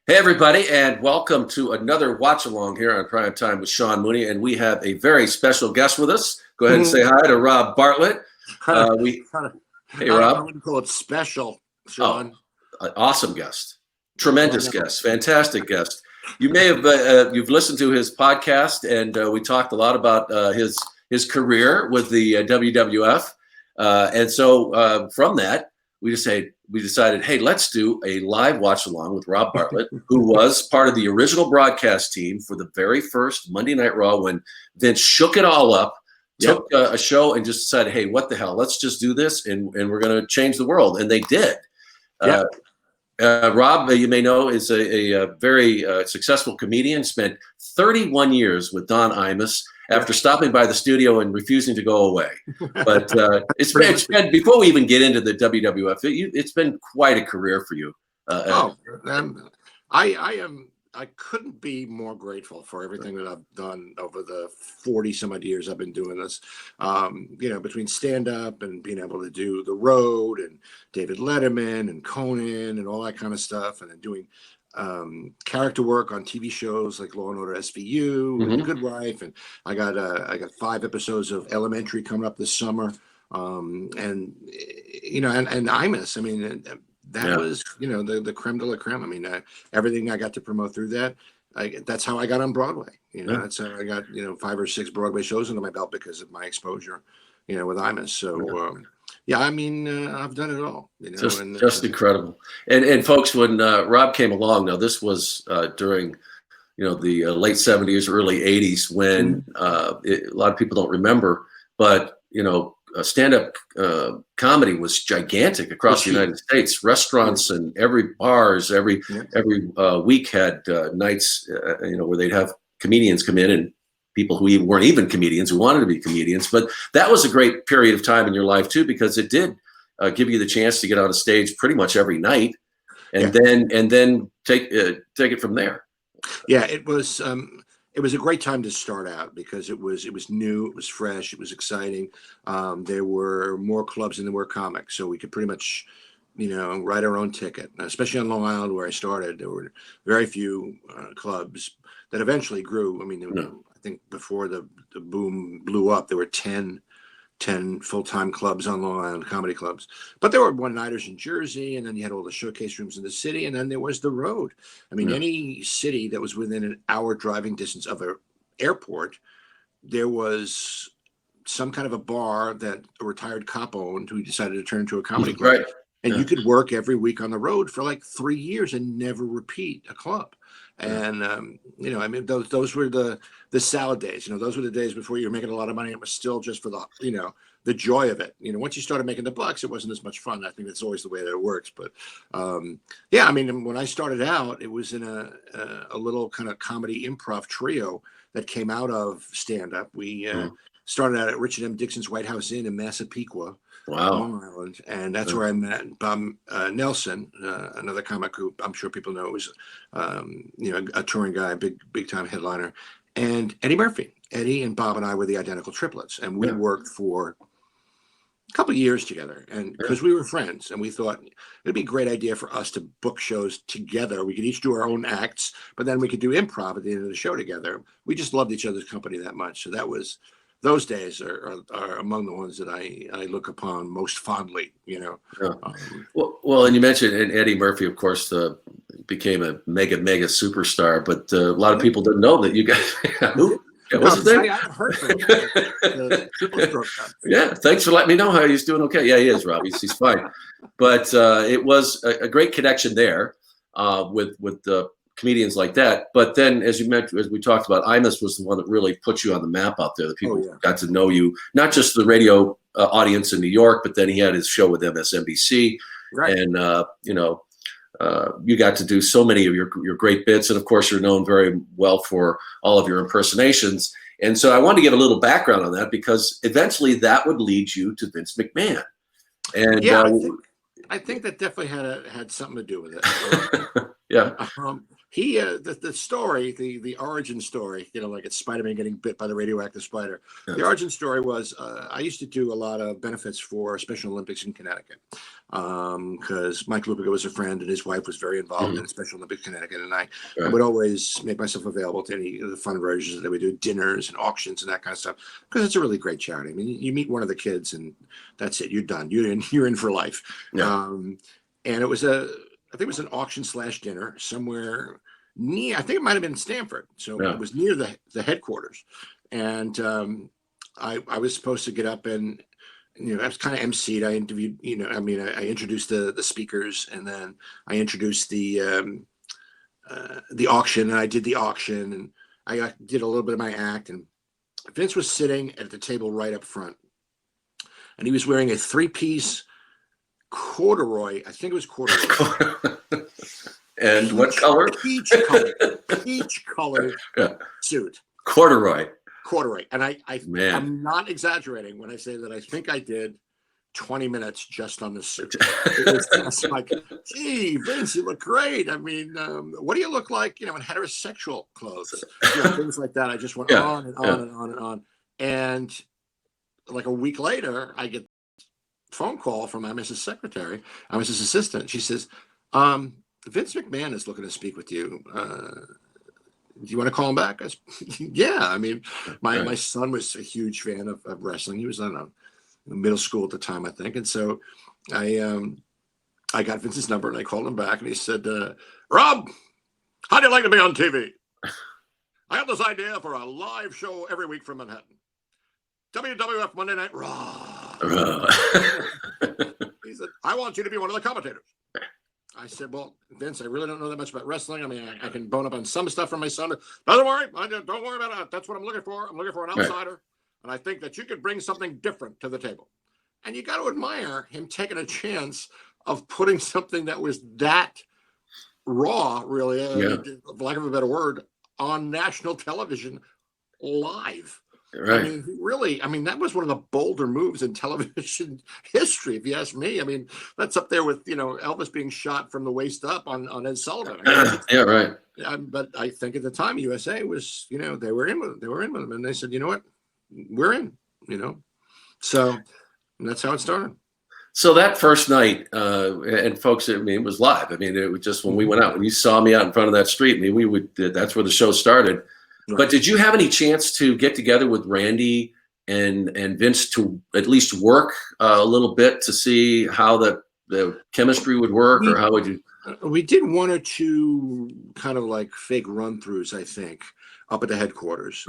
Hey, everybody, and welcome to another watch along here on Prime Time with Sean Mooney. And we have a very special guest with us. Go ahead and say hi to Rob Bartlett. I Hey, Rob. wouldn't call it special, Oh, Sean. an awesome guest, tremendous guest, fantastic guest. You may have you've listened to his podcast, and we talked a lot about his career with the WWF, and so from that we decided, hey, let's do a live watch along with Rob Bartlett, who was part of the original broadcast team for the very first Monday Night Raw when Vince shook it all up, took a show and just decided, hey, what the hell, let's just do this and we're going to change the world. And they did. Rob, you may know, is a very successful comedian, spent 31 years with Don Imus after stopping by the studio and refusing to go away. But it's been, before we even get into the WWF, it's been quite a career for you. I couldn't be more grateful for everything that I've done over the 40 some odd years I've been doing this. Between stand up and being able to do The Road and David Letterman and Conan and all that kind of stuff, and then doing character work on TV shows like Law and Order SVU and Good Wife, and I got 5 episodes of Elementary coming up this summer, and Imus. I mean, that was the creme de la creme. I mean, everything I got to promote through that. That's how I got on Broadway. That's how I got 5 or 6 Broadway shows under my belt because of my exposure, with Imus. So. I've done it all. Just incredible. And folks, when Rob came along, now this was during, the late 70s, early 80s, when a lot of people don't remember, but stand-up comedy was gigantic across the United States. Restaurants and every week had nights, where they'd have comedians come in, and people who weren't even comedians who wanted to be comedians. But that was a great period of time in your life too, because it did give you the chance to get on a stage pretty much every night, and then take it from there. Yeah, it was a great time to start out because it was new, it was fresh, it was exciting. There were more clubs than there were comics, so we could pretty much write our own ticket. Especially on Long Island where I started, there were very few clubs that eventually grew. I mean, I think before the boom blew up, there were 10 full-time clubs on Long Island, comedy clubs. But there were one-nighters in Jersey, and then you had all the showcase rooms in the city, and then there was The Road. I mean, any city that was within an hour driving distance of an airport, there was some kind of a bar that a retired cop owned who decided to turn into a comedy club. Right. And you could work every week on the road for like 3 years and never repeat a club. And those were the salad days. Those were the days before you were making a lot of money. It was still just for the joy of it. Once you started making the bucks, it wasn't as much fun. I think that's always the way that it works. But when I started out, it was in a little kind of comedy improv trio that came out of stand up. We started out at Richard M. Dixon's White House Inn in Massapequa. Long Island, and that's where I met Bob Nelson, another comic who I'm sure people know is, a touring guy, big time headliner, and Eddie Murphy. Eddie and Bob and I were the identical triplets, and we worked for a couple of years together, and because we were friends, and we thought it'd be a great idea for us to book shows together. We could each do our own acts, but then we could do improv at the end of the show together. We just loved each other's company that much, so that was. Those days are among the ones that I look upon most fondly, Well, and you mentioned Eddie Murphy, of course, became a mega superstar, but a lot of people didn't know that you guys. What's his name? I've heard from him. Yeah, thanks for letting me know how he's doing. Okay, yeah, he is, Rob. He's fine. But it was a great connection there with the comedians like that. But then, as you mentioned, as we talked about, Imus was the one that really put you on the map out there. The people got to know you, not just the radio audience in New York, but then he had his show with MSNBC, and you got to do so many of your great bits, and of course, you're known very well for all of your impersonations. And so, I wanted to get a little background on that because eventually, that would lead you to Vince McMahon. And I think that definitely had something to do with it. The story, the origin story, like it's Spider-Man getting bit by the radioactive spider. The origin story was I used to do a lot of benefits for Special Olympics in Connecticut. because Mike Lupica was a friend and his wife was very involved in Special Olympics Connecticut, and I Right. would always make myself available to any of the fundraisers that we do, dinners and auctions and that kind of stuff, because it's a really great charity. I mean, you meet one of the kids and that's it. You're done. You're in for life. Yeah. And it was I think it was an auction / dinner somewhere near, I think it might have been Stanford. So Yeah. it was near the headquarters. And I was supposed to get up and, I was kind of emceed. I interviewed, I introduced the speakers, and then I introduced the auction, and I did the auction, and I did a little bit of my act. And Vince was sitting at the table right up front, and he was wearing a 3-piece corduroy. I think it was corduroy. And what color? Peach colored Yeah. suit. Corduroy. And Man. I'm not exaggerating when I say that I think I did 20 minutes just on this suit. It was just like, gee, Vince, you look great. I mean, what do you look like, in heterosexual clothes? Things like that. I just went on and on and on and on. And like a week later, I get a phone call from my Mrs. Secretary, my Mrs. Assistant. She says, Vince McMahon is looking to speak with you. Do you want to call him back? I said, yeah. I mean, my son was a huge fan of wrestling. He was, I don't know, in middle school at the time, I think. And so I got Vince's number and I called him back and he said, Rob, how do you like to be on TV? I have this idea for a live show every week from Manhattan. WWF Monday Night Raw. He said, I want you to be one of the commentators. I said, well, Vince, I really don't know that much about wrestling. I mean, I can bone up on some stuff from my son. Don't worry about it. That's what I'm looking for. I'm looking for an outsider. Right. And I think that you could bring something different to the table. And you got to admire him taking a chance of putting something that was that raw, really, for lack of a better word, on national television live. Right. I mean, that was one of the bolder moves in television history, if you ask me. I mean, that's up there with, Elvis being shot from the waist up on Ed Sullivan. Yeah, right. But I think at the time USA was, they were in with him, and they said, you know what, we're in, So that's how it started. So that first night, and folks, it was live. I mean, it was just when we went out, when you saw me out in front of that street, that's where the show started. Right. But did you have any chance to get together with Randy and Vince to at least work a little bit to see how the chemistry would work, or how would you? We did one or two kind of like fake run-throughs, I think, up at the headquarters.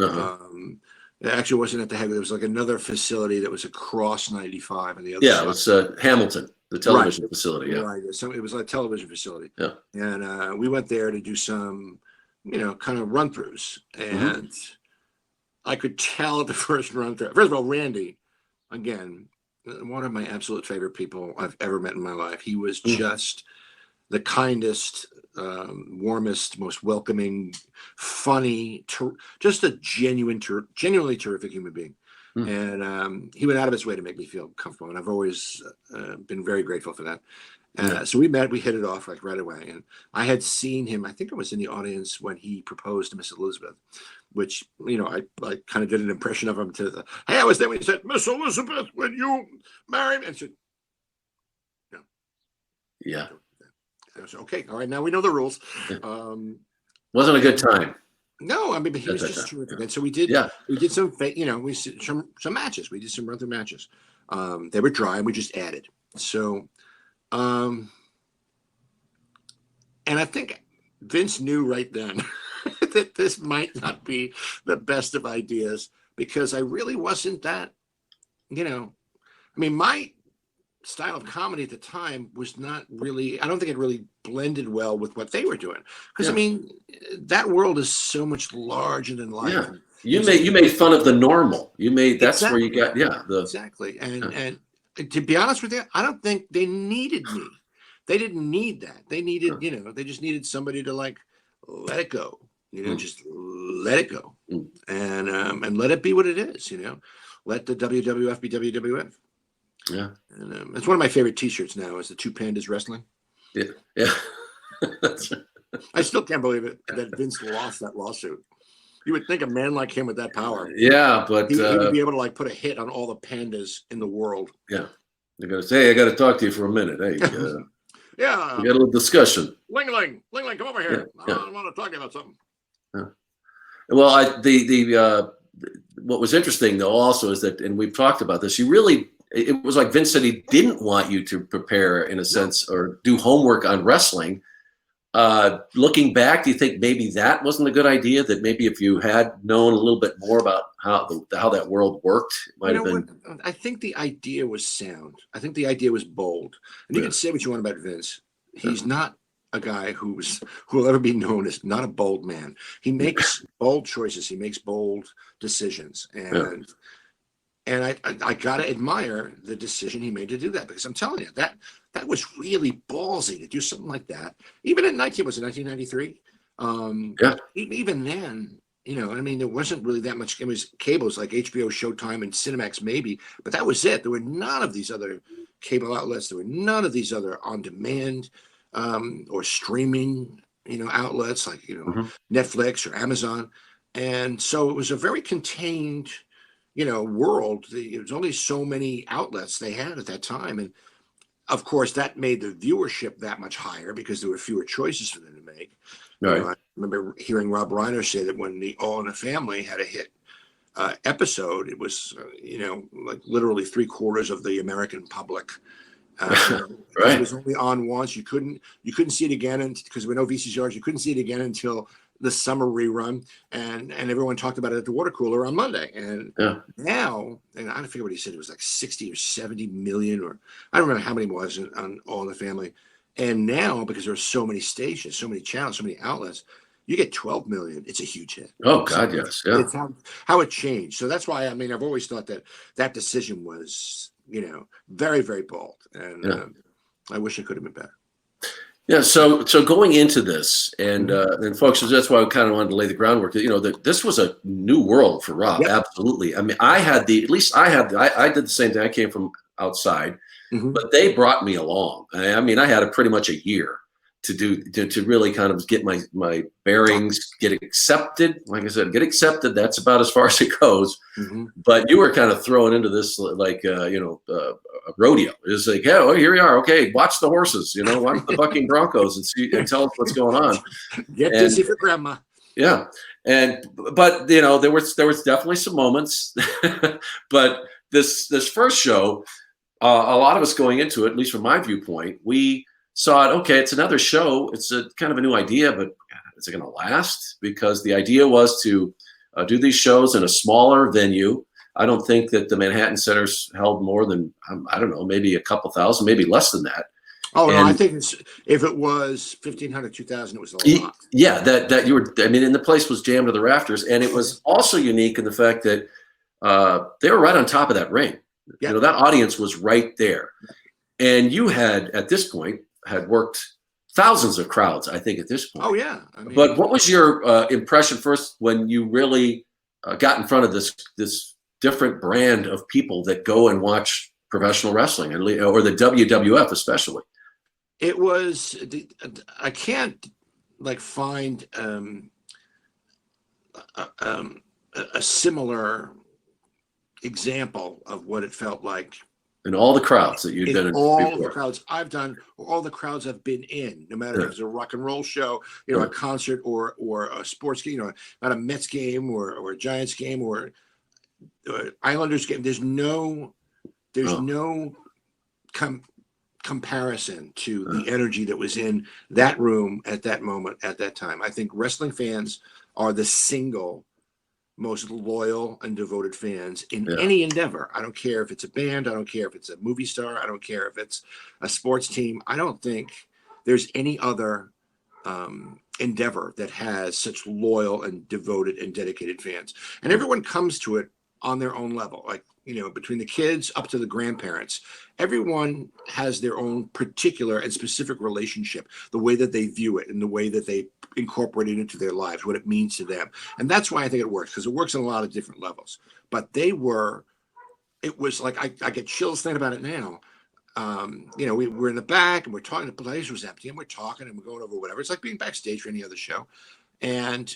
It actually wasn't at the headquarters. It was like another facility that was across 95 and the other side. It was Hamilton, the television facility. Yeah, right. So it was like a television facility. Yeah, and we went there to do some, kind of run-throughs, and I could tell at the first run-through. First of all, Randy, again, one of my absolute favorite people I've ever met in my life. He was just the kindest, warmest, most welcoming, funny, just a genuinely terrific human being. And he went out of his way to make me feel comfortable, and I've always been very grateful for that. So we hit it off like right away. And I had seen him, I think I was in the audience when he proposed to Miss Elizabeth, which, I kind of did an impression of him hey, I was there when he said, Miss Elizabeth, when you marry me. And said, no. Yeah. I was okay. All right. Now we know the rules. Wasn't a good time. No, I mean, but he was just terrific. And so we did some, some matches. We did some run-through matches. They were dry and we just added. So, and I think Vince knew right then that this might not be the best of ideas, because I really wasn't that, my style of comedy at the time was not really, I don't think it really blended well with what they were doing. Because that world is so much larger than life. Yeah. You made fun of the normal. That's where you got, exactly. And to be honest with you, I don't think they needed me. They didn't need that. They needed, they just needed somebody to like let it go, just let it go, and let it be what it is. Let the WWF be WWF. Yeah, and it's one of my favorite T-shirts now. Is the Two Pandas Wrestling. Yeah. I still can't believe it that Vince lost that lawsuit. You would think a man like him with that power, but he would be able to like put a hit on all the pandas in the world. Yeah. They're gonna say, "Hey, I got to talk to you for a minute. Hey, Yeah, we got a little discussion." Ling, come over Yeah, here. yeah, I want to talk to you about something. yeah. Well, the what was interesting though also is that, and we've talked about this. You really, it was like Vince said he didn't want you to prepare in a No, sense or do homework on wrestling. Looking back, do you think maybe that wasn't a good idea? That maybe if you had known a little bit more about how that world worked, it you might have know what? been. I think the idea was sound. I think the idea was bold. And you Yeah, can say what you want about Vince. yeah, He's not a guy who will ever be known as not a bold man. He makes bold choices. He makes bold decisions. yeah, And I gotta admire the decision he made to do that, because I'm telling you that was really ballsy to do something like that. Even in 1993. yeah, Even then, I mean, there wasn't really that much. It was cables like HBO, Showtime, and Cinemax maybe, but that was it. There were none of these other cable outlets. There were none of these other on-demand or streaming, outlets like mhm, Netflix or Amazon, and so it was a very contained world. There was only so many outlets they had at that time, and of course that made the viewership that much higher because there were fewer choices for them to make. right, I remember hearing Rob Reiner say that when the All in the Family had a hit episode, it was like literally three-quarters of the American public. Because it right, was only on once. You couldn't see it again, and because there were no VCRs, you couldn't see it again until the summer rerun, and everyone talked about it at the water cooler on Monday. And yeah, now, and I don't forget what he said, it was like 60 or 70 million, or I don't remember how many it was on All in the Family. And now, because there are so many stations, so many channels, so many outlets, you get 12 million. It's a huge hit. oh So God, yes, yeah, it's how it changed. So that's why, I mean, I've always thought that decision was, very, very bold. And yeah. I wish it could have been better. Yeah, so going into this, Mhm. and folks, that's why I kind of wanted to lay the groundwork. That this was a new world for Rob. Yep. Absolutely. I mean, I did the same thing. I came from outside, Hmm. but they brought me along. I mean, I had a pretty much a year to really kind of get my bearings, get accepted. Like I said, get accepted. That's about as far as it goes. Hmm. But you were kind of thrown into this like a rodeo. It's like, yeah, well, here we are. Okay, watch the horses. Watch the bucking Broncos and tell us what's going on. Get And dizzy for grandma. yeah, but there was definitely some moments, but this first show, a lot of us going into it, at least from my viewpoint, we saw it. Okay, it's another show. It's a kind of a new idea, but is it going to last? Because the idea was to do these shows in a smaller venue. I don't think that the Manhattan Center's held more than I don't know, maybe a couple thousand, maybe less than that. Oh no, I And think if it was 1,500, 2,000, it was a lot. yeah, that you were. I mean, and the place was jammed to the rafters, and it was also unique in the fact that they were right on top of that ring. Yep. That audience was right there, and you had at this point had worked thousands of crowds. I think at this Oh point. yeah. I But mean, what was your impression first when you really got in front of this different brand of people that go and watch professional wrestling, or the WWF especially? it was. I can't like find a, um, a similar example of what it felt like And all the crowds that you'd in been in all of the before. crowds I've done, or all the crowds I've been in, no matter Yeah, if it's a rock and roll show, yeah, a concert, or a sports game, not a Mets game or a Giants game or Islanders game. There's oh, no com- comparison to uh, the energy that was in that room at that moment, at that time. I think wrestling fans are the single most loyal and devoted fans in yeah, any endeavor. I don't care if it's a band. I don't care if it's a movie star. I don't care if it's a sports team. I don't think there's any other endeavor that has such loyal and devoted and dedicated fans. And everyone comes to it on their own level. Like, between the kids up to the grandparents, everyone has their own particular and specific relationship, the way that they view it and the way that they incorporate it into their lives, what it means to them. And that's why I think it works, because it works on a lot of different levels. But it was like, I get chills thinking about it now. We were in the back and we're talking, the place was empty and we're talking and we're going over whatever. It's like being backstage for any other show. And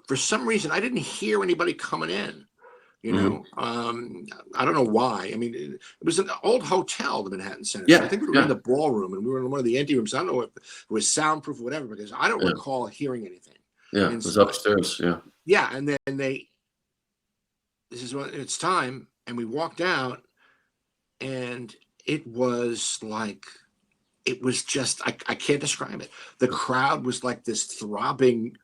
for some reason, I didn't hear anybody coming in. You know, I don't know why. I mean, it was an old hotel, the Manhattan Center. Yeah, So I think we were in the ballroom, and we were in one of the ante rooms. I don't know if it was soundproof or whatever, because I don't recall hearing anything. Yeah, it was upstairs. Yeah. Yeah, and then this is when it's time, and we walked out, and it was like, it was just, I can't describe it. The crowd was like this throbbing,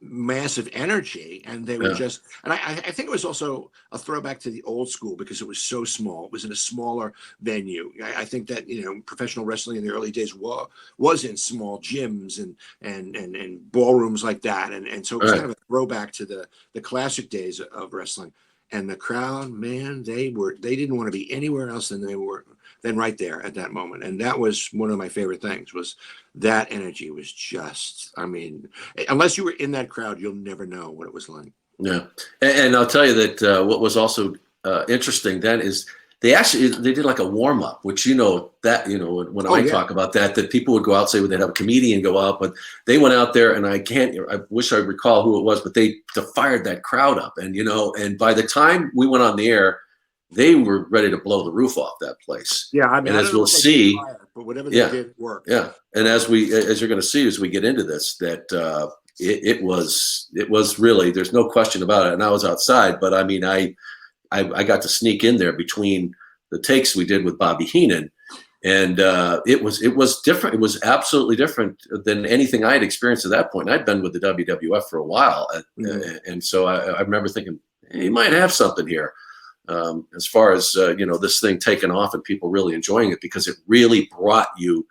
massive energy, and they were just, and I think it was also a throwback to the old school because it was so small. It was in a smaller venue. I think that, you know, professional wrestling in the early days was in small gyms and ballrooms like that, and so it was kind of a throwback to the classic days of wrestling. And the crowd, man, they didn't want to be anywhere else than right there at that moment. And that was one of my favorite things, was that energy was just, I mean, unless you were in that crowd, you'll never know what it was like. Yeah. And I'll tell you that what was also interesting then is they did like a warm up, which, you know, when I talk about that people would go out, say they'd have a comedian go out, but they went out there, and I wish I recall who it was, but they fired that crowd up. And, you know, and by the time we went on the air, they were ready to blow the roof off that place. Yeah, I mean, and as we'll see, but whatever they did worked. Yeah, and as you're going to see as we get into this, that it was really, there's no question about it. And I was outside, but I mean, I got to sneak in there between the takes we did with Bobby Heenan, and it was different. It was absolutely different than anything I had experienced at that point. I'd been with the WWF for a while, and so I remember thinking, he might have something here. As far as you know, this thing taking off and people really enjoying it, because it really brought you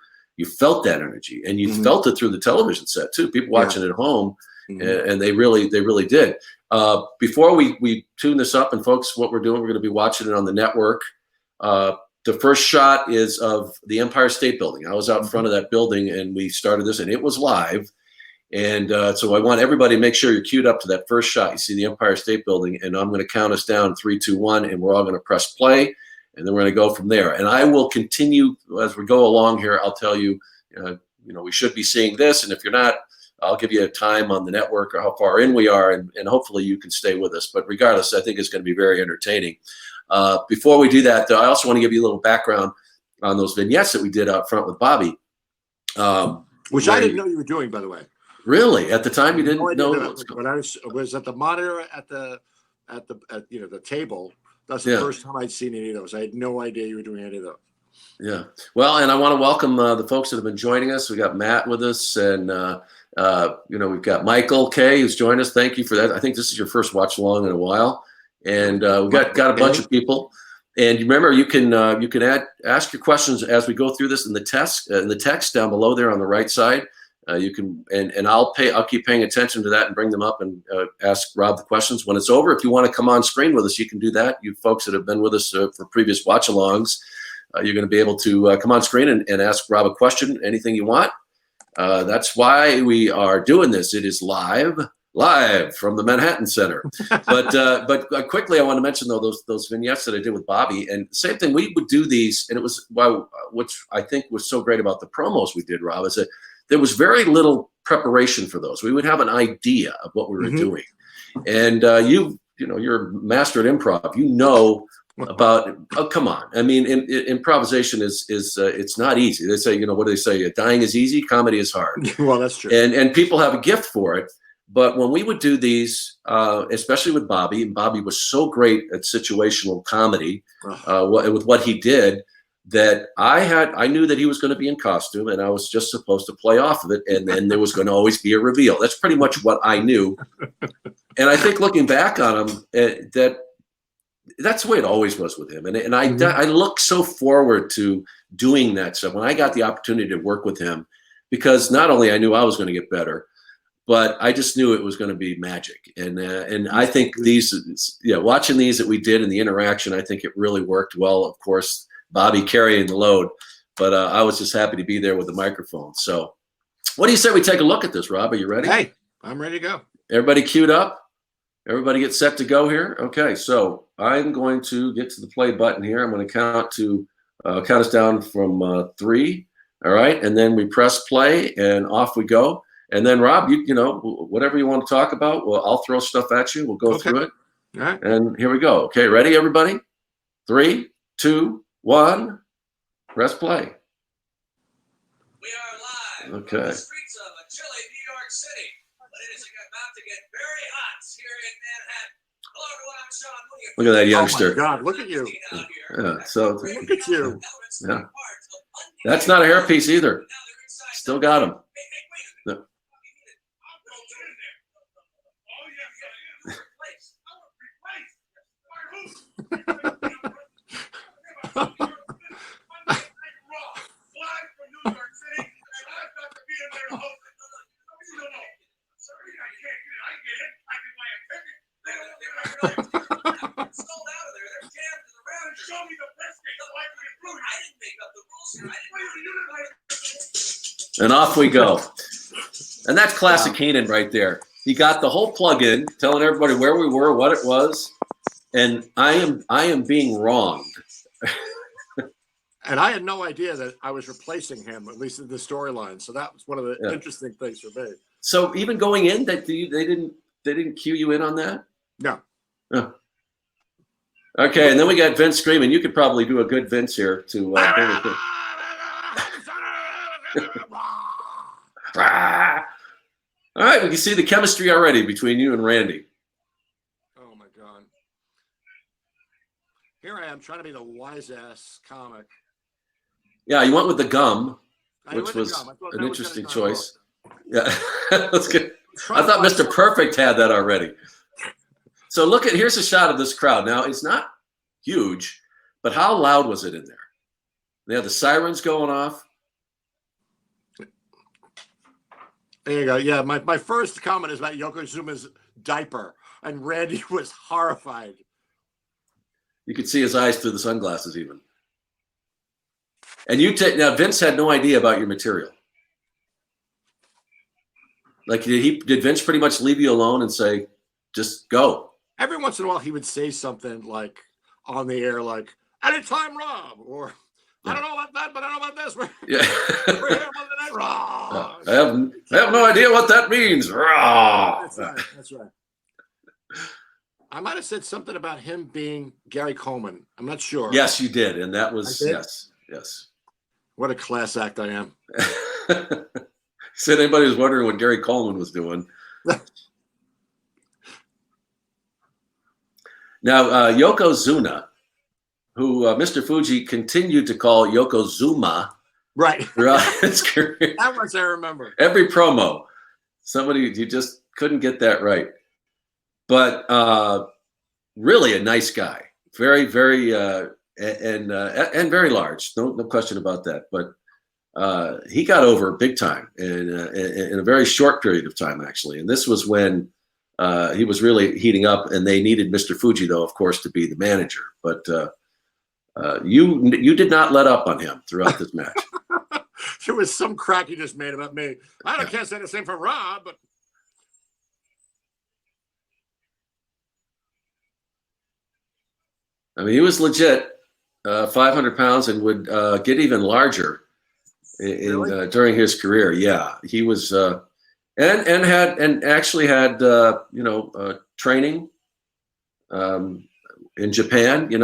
felt that energy, and you felt it through the television set too. People watching at home, and they really did. Before we tune this up, and folks, what we're doing, we're going to be watching it on the network. The first shot is of the Empire State Building. I was out in front of that building, and we started this, and it was live. And so I want everybody to make sure you're queued up to that first shot. You see the Empire State Building, and I'm going to count us down 3, 2, 1, and we're all going to press play, and then we're going to go from there. And I will continue as we go along here. I'll tell you, you know, we should be seeing this, and if you're not, I'll give you a time on the network or how far in we are, and hopefully you can stay with us. But regardless, I think it's going to be very entertaining. Before we do that, though, I also want to give you a little background on those vignettes that we did out front with Bobby. Which I didn't know you were doing, by the way. Really? At the time, you didn't know what's going on? When I was at the monitor at the table, that's the first time I'd seen any of those. I had no idea you were doing any of those. Yeah. Well, and I want to welcome the folks that have been joining us. We got Matt with us, and you know, we've got Michael K, who's joined us. Thank you for that. I think this is your first watch along in a while, and we've got a bunch of people. And remember, you can ask your questions as we go through this in the text down below there on the right side. You can, and I'll keep paying attention to that and bring them up and ask Rob the questions when it's over. If you want to come on screen with us, you can do that. You folks that have been with us for previous watch-alongs, you're going to be able to come on screen and ask Rob a question, anything you want. That's why we are doing this. It is live from the Manhattan Center. But quickly, I want to mention though those vignettes that I did with Bobby, and same thing. We would do these, and it was which I think was so great about the promos we did, Rob, is that there was very little preparation for those. We would have an idea of what we were doing, and you know, you're a master at improv. You know about. Oh, come on! I mean, improvisation is it's not easy. They say, you know, what do they say? Dying is easy, comedy is hard. Well, that's true. And people have a gift for it. But when we would do these, especially with Bobby, and Bobby was so great at situational comedy with what he did, that I knew that he was going to be in costume, and I was just supposed to play off of it, and then there was going to always be a reveal. That's pretty much what I knew. And I think looking back on him, that's the way it always was with him. And I look so forward to doing that stuff when I got the opportunity to work with him, because not only I knew I was going to get better, but I just knew it was going to be magic. And I think watching these that we did in the interaction, I think it really worked well. Of course, Bobby carrying the load, but I was just happy to be there with the microphone. So what do you say we take a look at this, Rob? Are you ready? Hey, I'm ready to go. Everybody queued up? Everybody get set to go here? Okay, so I'm going to get to the play button here. I'm going to count us down from 3. All right, and then we press play, and off we go. And then, Rob, you know, whatever you want to talk about, well, I'll throw stuff at you. We'll go through it. All right. And here we go. Okay, ready, everybody? 3, 2, 1. Press play. We are live Okay. from the streets of a chilly New York City, but it is about to get very hot here in Manhattan. Hello, everyone. I'm Sean Mooney. Look at that Oh youngster. my God! Look at you. Yeah, so Look at you. yeah. That's not a hairpiece either. Still got him. No. And off we go. And that's classic Keenan right there. He got the whole plug-in, telling everybody where we were, what it was, and I am being wronged. And I had no idea that I was replacing him, at least in the storyline. So that was one of the interesting things for me. So even going in, that they didn't cue you in on that? No. Oh. Okay, and then we got Vince screaming. You could probably do a good Vince here to bring it in. All right, we can see the chemistry already between you and Randy. Oh my God. Here I am trying to be the wise ass comic. Yeah, you went with the gum, I which went was with gum. an interesting choice. Yeah, that's good. I thought Mr. Something. Perfect had that already. So look at, here's a shot of this crowd. Now, it's not huge, but how loud was it in there? They had the sirens going off. There you go. Yeah, my first comment is about Yokozuma's diaper, and Randy was horrified. You could see his eyes through the sunglasses even. And now Vince had no idea about your material. Like, did Vince pretty much leave you alone and say, just go? Every once in a while, he would say something like on the air, like "Anytime, Rob," or "I don't know about that, but I know about this." Yeah. We're here Monday Night Raw. I have no idea what that means. Raw. That's right. That's right. I might have said something about him being Gary Coleman. I'm not sure. Yes, you did, and that was yes. What a class act I am. Said anybody was wondering what Gary Coleman was doing. Now, Yokozuna, who Mr. Fuji continued to call Yokozuma Right. throughout his career. That much I remember. Every promo, you just couldn't get that right. But really a nice guy, very, very, and very large. No question about that. But he got over big time in a very short period of time, actually. And this was when he was really heating up, and they needed Mr. Fuji, though, of course, to be the manager. But you did not let up on him throughout this match. There was some crack you just made about me. Can't say the same for Rob, but I mean, he was legit 500 pounds and would get even larger during his career. Yeah, he was and actually had training in Japan. He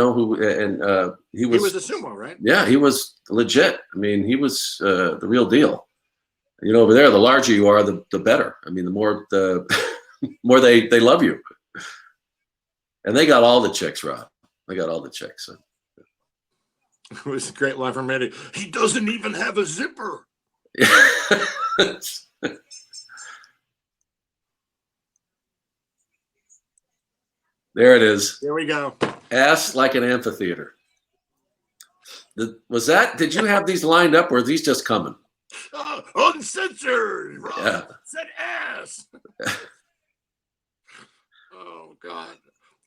was a sumo, right? Yeah, he was legit. I mean, he was the real deal. Over there, the larger you are, the better. I mean, the more more they love you. And they got all the chicks, Rob. They got all the chicks. So. It was a great line from Randy. He doesn't even have a zipper. There it is. Here we go. Ass like an amphitheater. Did you have these lined up, or are these just coming? Uncensored. Rob. Yeah. Said ass. Oh, God.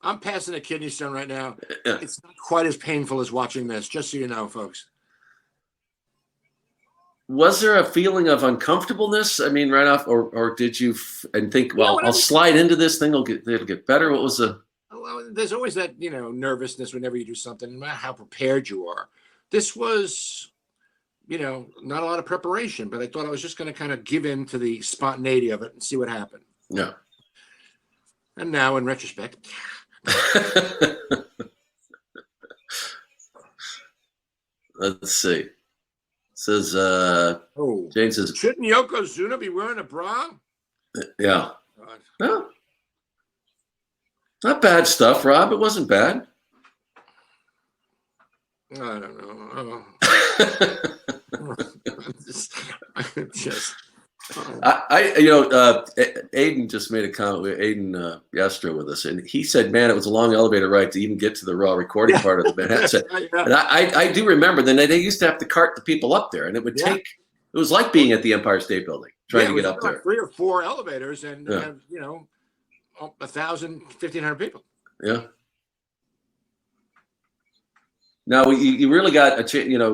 I'm passing a kidney stone right now. Yeah. It's not quite as painful as watching this, just so you know, folks. Was there a feeling of uncomfortableness? I mean, right off, or did you think, well, I'll slide into this thing, it'll get better? What was the? Well, there's always that, nervousness whenever you do something, no matter how prepared you are. This was, not a lot of preparation, but I thought I was just going to kind of give in to the spontaneity of it and see what happened. Yeah. And now, in retrospect, Let's see. It says Oh, Jane says, shouldn't Yokozuna be wearing a bra? yeah. God. No, not bad stuff, Rob. It wasn't bad. I don't know. just Aiden just made a comment with Aiden yesterday with us, and he said, "Man, it was a long elevator ride to even get to the raw recording part of the Manhattan." yeah. And I do remember then they used to have to cart the people up there, and it would take. It was like being at the Empire State Building trying to get up there. 3 or 4 elevators, and have, 1,000, 1,500 people. Yeah. Now you really got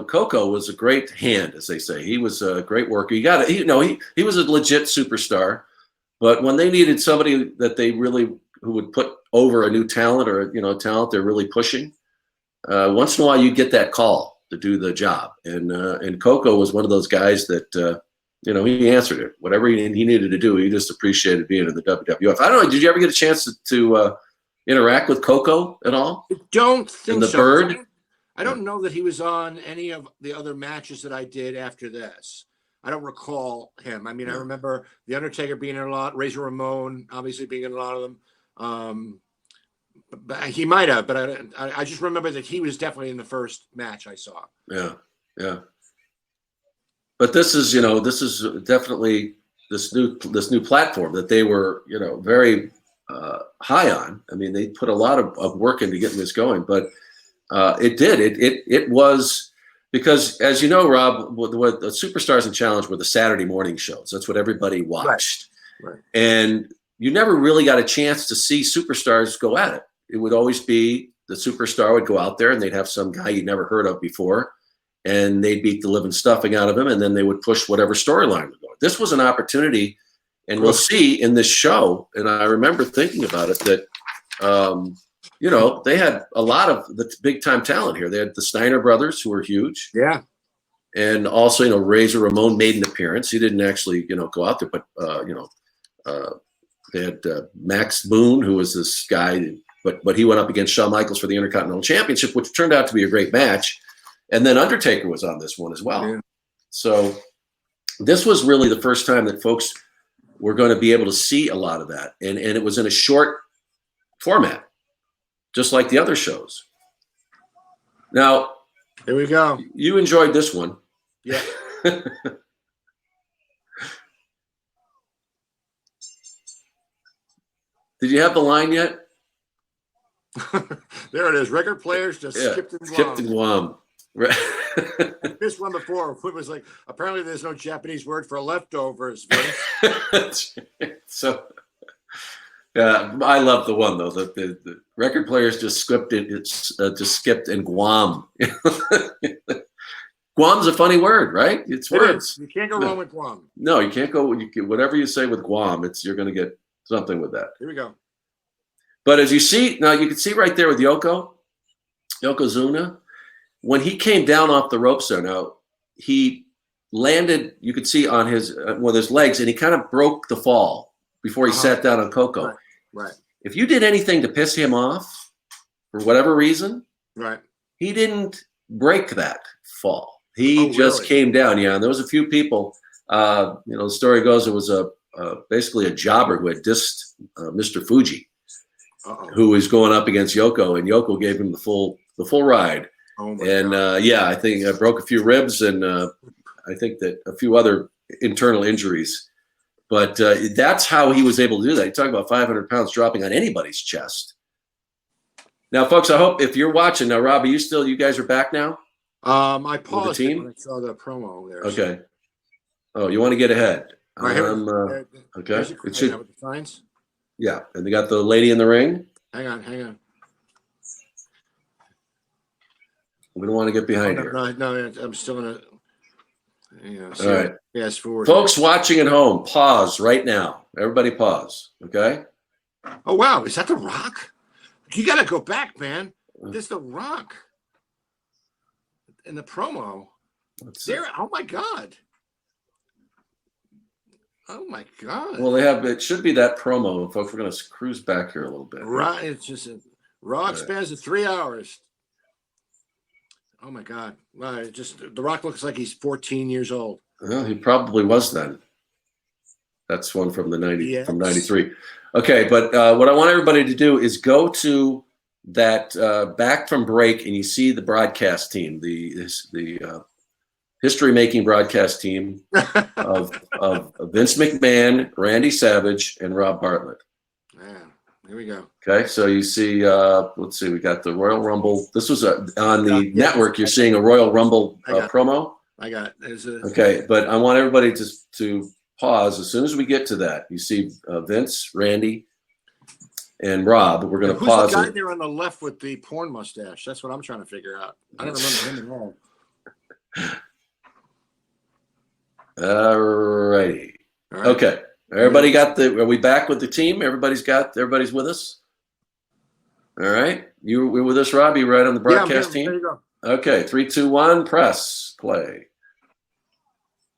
Coco was a great hand, as they say. He was a great worker. He was a legit superstar, but when they needed somebody that they really who would put over a new talent or talent they're really pushing, once in a while you get that call to do the job, and Coco was one of those guys that he answered it. Whatever he needed to do, he just appreciated being in the WWF. I don't know. Did you ever get a chance to interact with Coco at all? I don't think and the so. Bird. I don't know that he was on any of the other matches that I did after this. I don't recall him. I mean, I remember The Undertaker being in a lot, Razor Ramon obviously being in a lot of them. But he might have, but I just remember that he was definitely in the first match I saw. Yeah, yeah. But this is definitely this new platform that they were very high on. I mean, they put a lot of work into getting this going, but. It was because, as you know, Rob, what the Superstars and Challenge were the Saturday morning shows. That's what everybody watched. Right. And you never really got a chance to see superstars go at it. It would always be the superstar would go out there and they'd have some guy you'd never heard of before, and they'd beat the living stuffing out of him, and then they would push whatever storyline was going. This was an opportunity, and we'll see in this show, and I remember thinking about it, that they had a lot of the big time talent here. They had the Steiner brothers, who were huge. Yeah. And also, Razor Ramon made an appearance. He didn't actually, go out there, but, they had Max Boone, who was this guy, but he went up against Shawn Michaels for the Intercontinental Championship, which turned out to be a great match. And then Undertaker was on this one as well. Yeah. So this was really the first time that folks were going to be able to see a lot of that. And it was in a short format, just like the other shows. Now, here we go. You enjoyed this one. Yeah. Did you have the line yet? There it is. Record players just skipped and Guam. Skipped and Guam. Right. This one before it was like, apparently there's no Japanese word for leftovers. So, I love the one though. The record players just skipped it. It's just skipped in Guam. Guam's a funny word, right? It's words. You can't go wrong with Guam. No, you can't go. Whatever you say with Guam, you're going to get something with that. Here we go. But as you see now, you can see right there with Yokozuna, when he came down off the ropes there. Now he landed. You could see on his one of his legs, and he kind of broke the fall before he sat down on Coco. Right. If you did anything to piss him off for whatever reason, right, he didn't break that fall. He just came down. Yeah, and there was a few people. The story goes it was basically a jobber who had dissed Mr. Fuji, who was going up against Yoko, and Yoko gave him the full ride. Oh my God. I think I broke a few ribs, and I think that a few other internal injuries. But that's how he was able to do that. You talk about 500 pounds dropping on anybody's chest. Now, folks, I hope if you're watching now, Rob, you guys are back now? I paused it when I saw the promo there. Okay. Oh, you want to get ahead? Okay. It should. With the signs. Yeah, and they got the lady in the ring. Hang on. We don't want to get behind here. No, I'm still gonna. All right. Fast forward. Folks watching at home, pause right now. Everybody pause. Okay. Oh wow, is that The Rock? You got to go back, man. This is The Rock. In the promo. There. Oh my God. Oh my God. Well, it should be that promo, folks. We're going to cruise back here a little bit. Right. It's just Raw expands to 3 hours. Oh my God! Just The Rock looks like he's 14 years old. Well, he probably was then. That's one from from 93. Okay, but what I want everybody to do is go to that back from break, and you see the broadcast team, the history-making broadcast team of Vince McMahon, Randy Savage, and Rob Bartlett. Yeah, here we go. Okay, so you see, let's see, we got the Royal Rumble. This was on the network. You're seeing a Royal Rumble promo. I got it. Okay, but I want everybody to pause as soon as we get to that. You see Vince, Randy, and Rob. We're going to pause. Who's the guy there on the left with the porn mustache? That's what I'm trying to figure out. I don't remember him at all. All righty. Okay. Everybody got are we back with the team? Everybody's with us? All right. You were with us, Rob? You right on the broadcast team? There you go. Okay. 3, 2, 1, press play.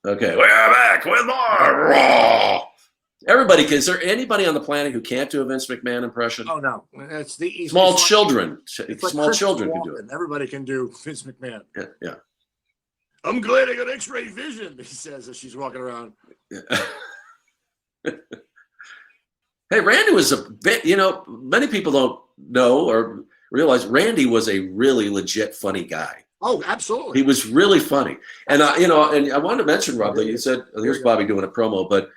Okay. We are back with more Raw. Everybody, is there anybody on the planet who can't do a Vince McMahon impression? Oh, no. It's the small children. Like small children can do it. Everybody can do Vince McMahon. Yeah. I'm glad I got X-ray vision, he says as she's walking around. Yeah. Hey, Randy was a bit, many people don't know or realize Randy was a really legit funny guy. Oh, absolutely. He was really funny. And, and I wanted to mention, Rob, that you said, here's Bobby doing a promo, but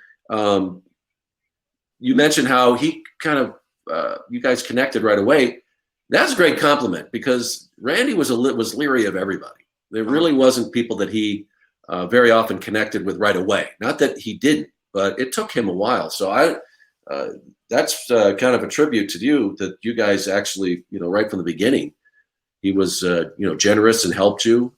you mentioned how he kind of, you guys connected right away. That's a great compliment because Randy was leery of everybody. There really wasn't people that he very often connected with right away. Not that he didn't, but it took him a while. So that's kind of a tribute to you that you guys actually, right from the beginning, he was, generous and helped you.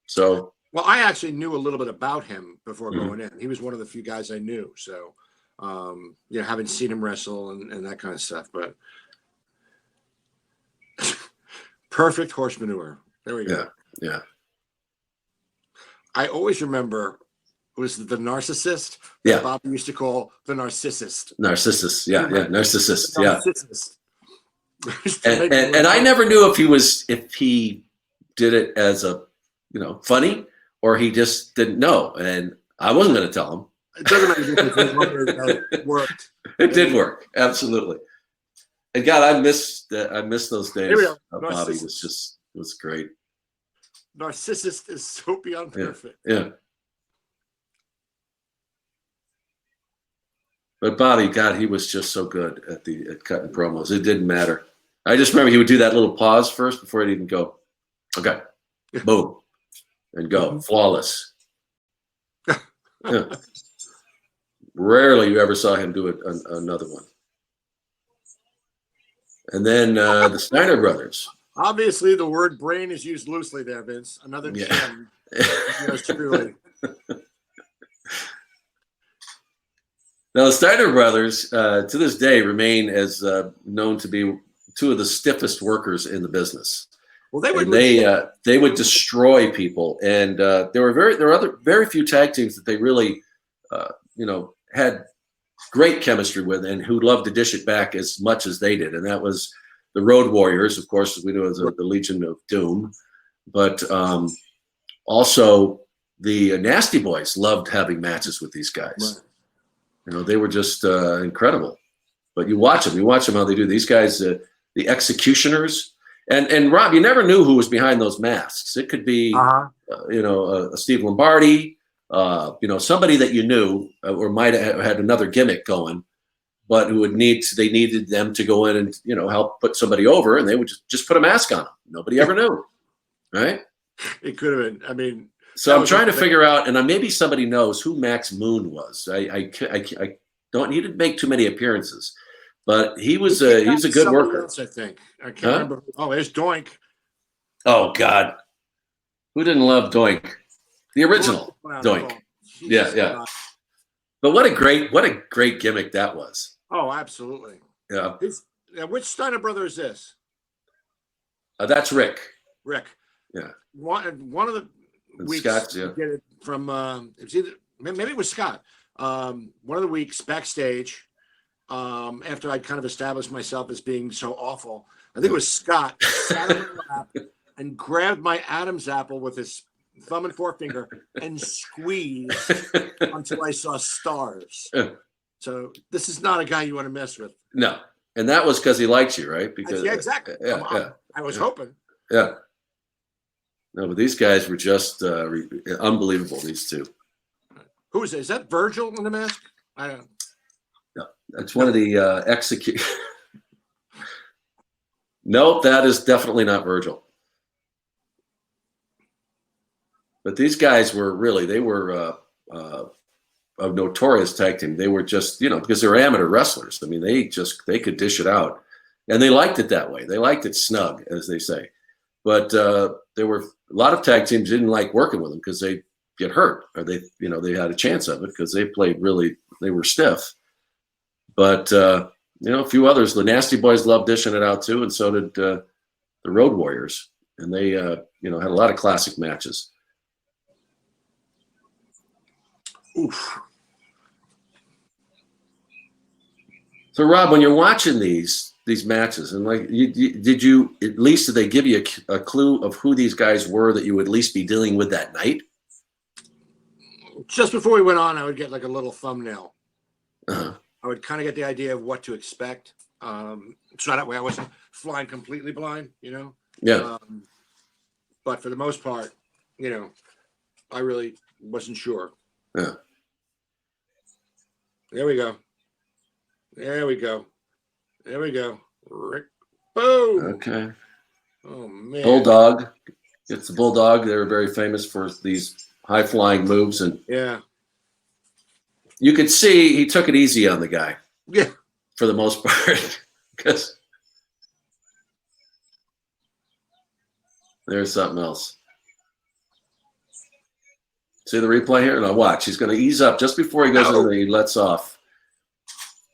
So. Well, I actually knew a little bit about him before going in. He was one of the few guys I knew. So, haven't seen him wrestle and that kind of stuff, but perfect horse manure. There we go. Yeah. I always remember it was the narcissist that Bob used to call the narcissist. Narcissist, yeah, narcissist, narcissist. And I never knew if he did it as a funny or he just didn't know, and I wasn't going to tell him. It doesn't matter. It worked. It did work, absolutely. And God, I miss those days. Bobby was great. Narcissist is so beyond perfect. Yeah. But Bobby, God, he was just so good at cutting promos. It didn't matter. I just remember he would do that little pause first before he'd even go. Okay, boom, and go flawless. Yeah. Rarely you ever saw him do another one. And then the Steiner brothers. Obviously, the word brain is used loosely there, Vince. Another gem. Yes, truly. Now, the Steiner brothers, to this day, remain as known to be two of the stiffest workers in the business. Well, they would destroy people, and there were very few tag teams that they really, had great chemistry with, and who loved to dish it back as much as they did, and that was the Road Warriors, of course, as we know as the Legion of Doom, but also the Nasty Boys loved having matches with these guys. Right. They were just incredible. But you watch them how they do. These guys, the Executioners, and Rob, you never knew who was behind those masks. It could be, a Steve Lombardi, somebody that you knew or might have had another gimmick going, but who they needed them to go in and, help put somebody over, and they would just put a mask on them. Nobody ever knew, right? It could have been. I mean, so I'm trying to figure out, and maybe somebody knows who Max Moon was. I don't. He didn't make too many appearances, but he was a good worker. Else, I think I can't remember. Oh, there's Doink. Oh God, who didn't love Doink? The original Doink. Yeah. But what a great gimmick that was. Oh, absolutely. Yeah. Which Steiner brother is this? That's Rick. Rick. Yeah. One of the weeks Scott's, get it from it was either maybe it was Scott. One of the weeks backstage, after I kind of established myself as being so awful, I think it was Scott, sat on my lap and grabbed my Adam's apple with his thumb and forefinger and squeezed until I saw stars. So this is not a guy you want to mess with. No. And that was because he likes you, right? Because yeah, exactly. I was hoping. Yeah. No, but these guys were just unbelievable, these two. Who is that? Is that Virgil in the mask? I don't know. No, that's one of the execute. Nope, that is definitely not Virgil. But these guys were really, they were a notorious tag team. They were just, because they were amateur wrestlers. I mean, they could dish it out. And they liked it that way. They liked it snug, as they say. But there were a lot of tag teams didn't like working with them because they get hurt, or they had a chance of it because they played they were stiff. But a few others, the Nasty Boys loved dishing it out too, and so did the Road Warriors, and they had a lot of classic matches. Oof. So Rob, when you're watching these matches, and did they give you a clue of who these guys were that you would at least be dealing with that night? Just before we went on, I would get like a little thumbnail. Uh-huh. I would kind of get the idea of what to expect. So that way I wasn't flying completely blind, Yeah. But for the most part, I really wasn't sure. Yeah. There we go. There we go. There we go. Rick. Boom. Okay. Oh, man. Bulldog. It's the Bulldog. They were very famous for these high-flying moves. And yeah. You could see he took it easy on the guy. Yeah. For the most part. Because there's something else. See the replay here? Now watch. He's going to ease up just before he goes in there. He lets off.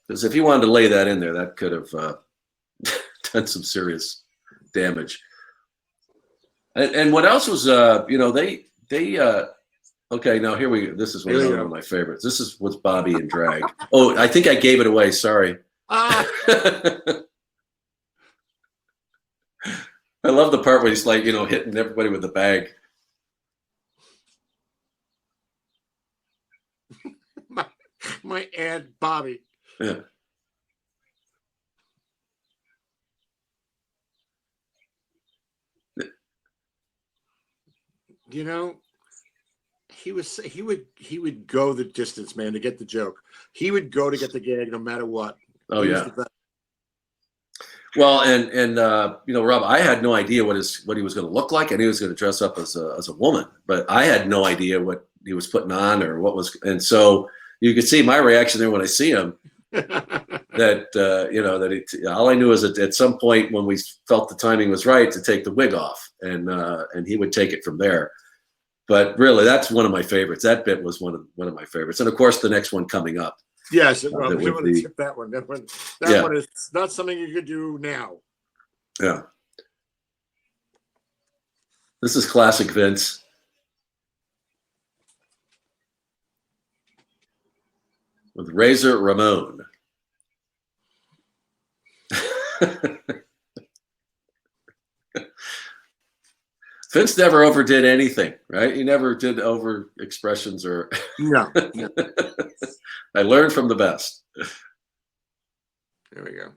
Because if he wanted to lay that in there, that could have done some serious damage. And what else was, okay, now here we go. This is one of my favorites. This is what's Bobby and Drag. Oh, I think I gave it away. Sorry. I love the part where he's like, hitting everybody with the bag. My Aunt Bobby. Yeah. He would go the distance, man, to get the joke. He would go to get the gag no matter what. Oh, yeah. Well, and Rob, I had no idea what he was going to look like. I knew he was going to dress up as a woman, but I had no idea what he was putting on or what was. And so you could see my reaction there when I see him. All I knew is that at some point when we felt the timing was right to take the wig off, and he would take it from there. But really, that's one of my favorites. That bit was one of my favorites, and of course, the next one coming up. Yes, well, we want to skip that one. That one is not something you could do now. Yeah, this is classic Vince. With Razor Ramon. Vince never overdid anything, right? He never did over expressions or. No. I learned from the best. There we go.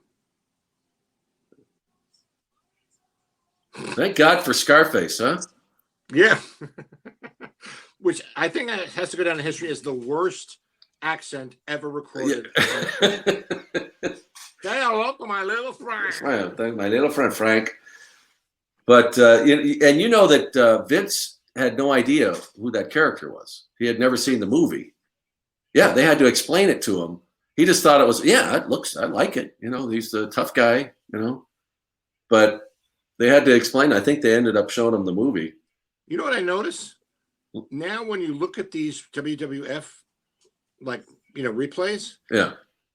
Thank God for Scarface, huh? Yeah. Which I think has to go down in history as the worst accent ever recorded. Yeah. Say hello to my little friend. My little friend Frank. But that Vince had no idea who that character was. He had never seen the movie. Yeah, they had to explain it to him. He just thought it was, I like it. He's the tough guy, But they had to explain. I think they ended up showing him the movie. You know what I notice? Now when you look at these WWF replays,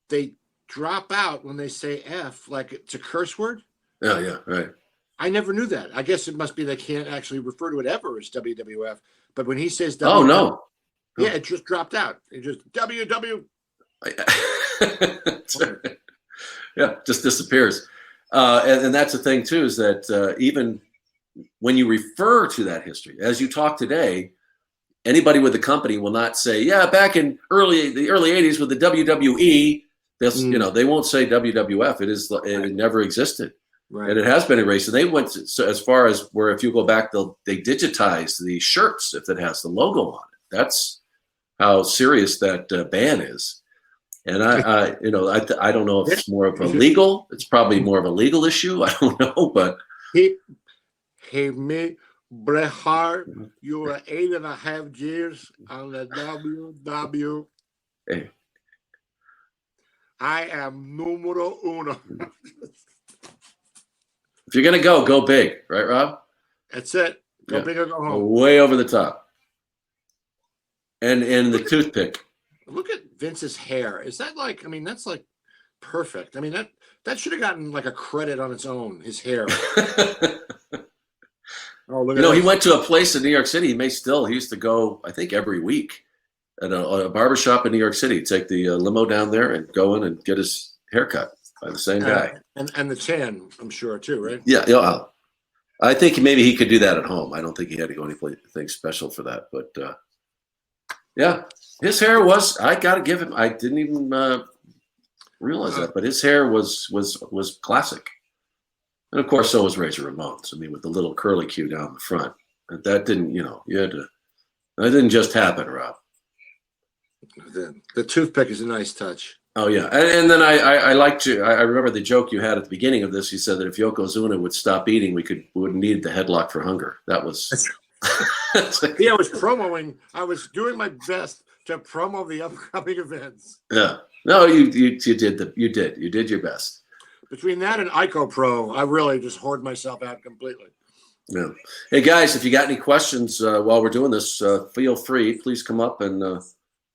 they drop out when they say F, like it's a curse word. Yeah, right. I never knew that. I guess it must be they can't actually refer to it ever as WWF. But when he says WWF, oh no, yeah, it just dropped out. It just WW. Yeah, just disappears. And that's the thing too, is that even when you refer to that history, as you talk today, anybody with the company will not say, yeah, back in the early 80s with the WWE, they won't say WWF. It never existed. Right. And it has been erased. And they went so as far as where, if you go back, they digitize the shirts if it has the logo on it. That's how serious that ban is. And I don't know if it's more of a legal. It's probably more of a legal issue. I don't know, but Hey, me, Bret Hart, you were 8.5 years on the WW. Hey. I am numero uno. If you're gonna go big, right, Rob? That's it. Go big or go home. Way over the top. And the toothpick. Look at Vince's hair. Is that like? I mean, that's like perfect. I mean, that should have gotten like a credit on its own. His hair. Oh, look at he went to a place in New York City. He used to go, I think, every week at a barbershop in New York City. Take the limo down there and go in and get his haircut by the same guy. And the tan, I'm sure, too, right? Yeah. I think maybe he could do that at home. I don't think he had to go anything special for that. But, yeah, his hair was, I got to give him, I didn't even realize that, but his hair was classic. And of course, so was Razor Ramon's. I mean, with the little curly Q down the front. That didn't, that didn't just happen, Rob. The toothpick is a nice touch. Oh, yeah. And then I remember the joke you had at the beginning of this. You said that if Yokozuna would stop eating, we wouldn't need the headlock for hunger. That was. Yeah, I was doing my best to promo the upcoming events. Yeah. No, you did. You did your best. Between that and Ico Pro, I really just hoard myself out completely. Yeah. Hey guys, if you got any questions while we're doing this, feel free. Please come up and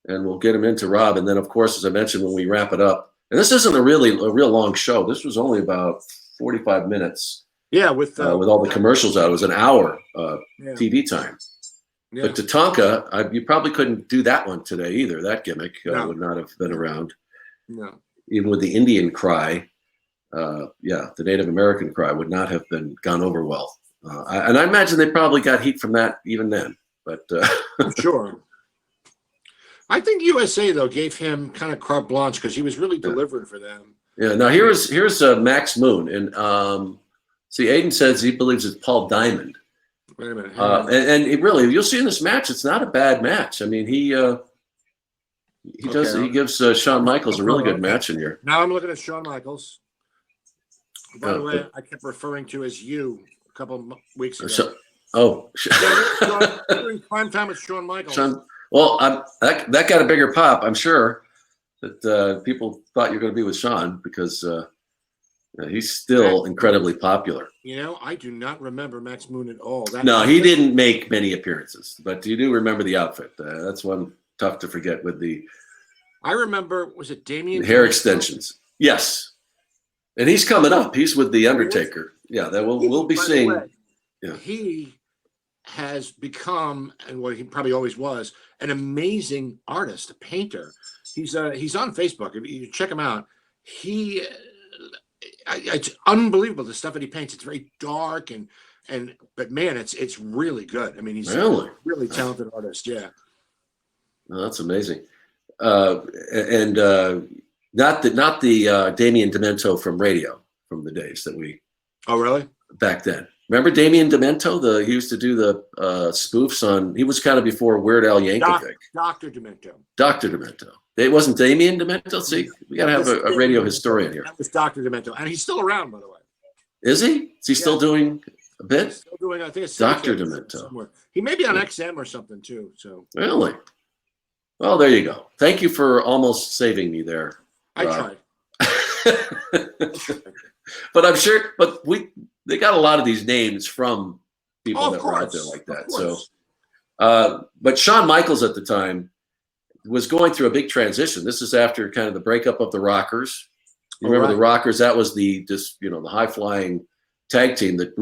we'll get them into Rob. And then, of course, as I mentioned, when we wrap it up, and this isn't a real long show. This was only about 45 minutes. Yeah, with all the commercials out, it was an hour TV time. Yeah. But Tatanka, you probably couldn't do that one today either. That gimmick would not have been around. No. Even with the Indian cry. The Native American cry would not have gone over well. And I imagine they probably got heat from that even then. But I'm sure. I think USA, though, gave him kind of carte blanche because he was really delivering for them. Yeah. Now, here's Max Moon. And see, Aiden says he believes it's Paul Diamond. Wait a minute. And it really, you'll see in this match, it's not a bad match. I mean, he gives Shawn Michaels a really good match in here. Now I'm looking at Shawn Michaels. By the way, I kept referring to as you a couple of weeks ago. During prime time with Shawn Michaels. Well, that got a bigger pop, I'm sure, that people thought you were going to be with Shawn because he's still incredibly popular. I do not remember Max Moon at all. No, he didn't make many appearances, but you do remember the outfit. That's one tough to forget with the. I remember, was it Damien? Hair extensions. Yes. And he's coming up. He's with The Undertaker. Yeah, that we'll be seeing. Yeah. He has become, and what he probably always was, an amazing artist, a painter. He's on Facebook. If you check him out, it's unbelievable the stuff that he paints. It's very dark but man, it's really good. I mean, he's a really talented artist. Yeah. Oh, that's amazing. Not the Damien Demento from radio from the days that we. Oh, really? Back then. Remember Damien Demento? He used to do the spoofs on. He was kind of before Weird Al Yankovic. Dr. Demento. Dr. Demento. It wasn't Damien Demento. See, we got to have a radio historian here. That was Dr. Demento, and he's still around, by the way. Is he? Is he still doing a bit? He's still doing. I think it's Dr. Demento. Somewhere. He may be on XM or something too. So. Really? Well, there you go. Thank you for almost saving me there. I tried. But I'm sure, they got a lot of these names from people that were out there like that. So, but Shawn Michaels at the time was going through a big transition. This is after kind of the breakup of the Rockers. You remember the Rockers? That was the high flying tag team that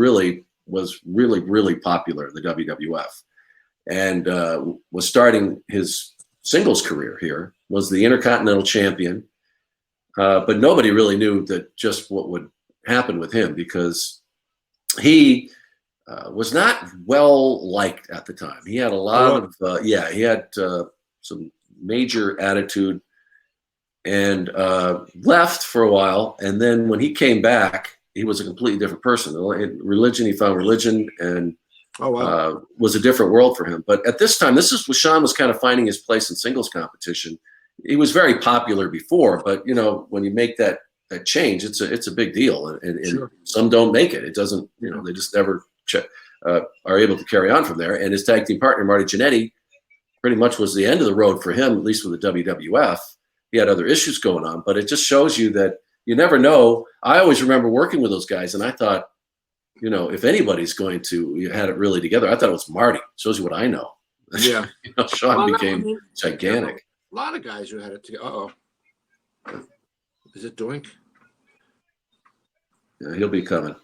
was really popular in the WWF, and was starting his singles career here. Was the Intercontinental Champion. But nobody really knew that just what would happened with him because he was not well liked at the time. He had a lot of he had some major attitude and left for a while. And then when he came back, he was a completely different person. He found religion, and was a different world for him. But at this time, this is when Sean was kind of finding his place in singles competition. He was very popular before, but when you make that change, it's a big deal, and Sure. some don't make it. It doesn't, they just never are able to carry on from there. And his tag team partner Marty Jannetty pretty much was the end of the road for him, at least with the WWF. He had other issues going on, but it just shows you that you never know. I always remember working with those guys, and I thought, if anybody's going to had it really together, I thought it was Marty. Shows you what I know. Yeah. Sean became gigantic. A lot of guys who had it together. Is it Doink? Yeah, he'll be coming.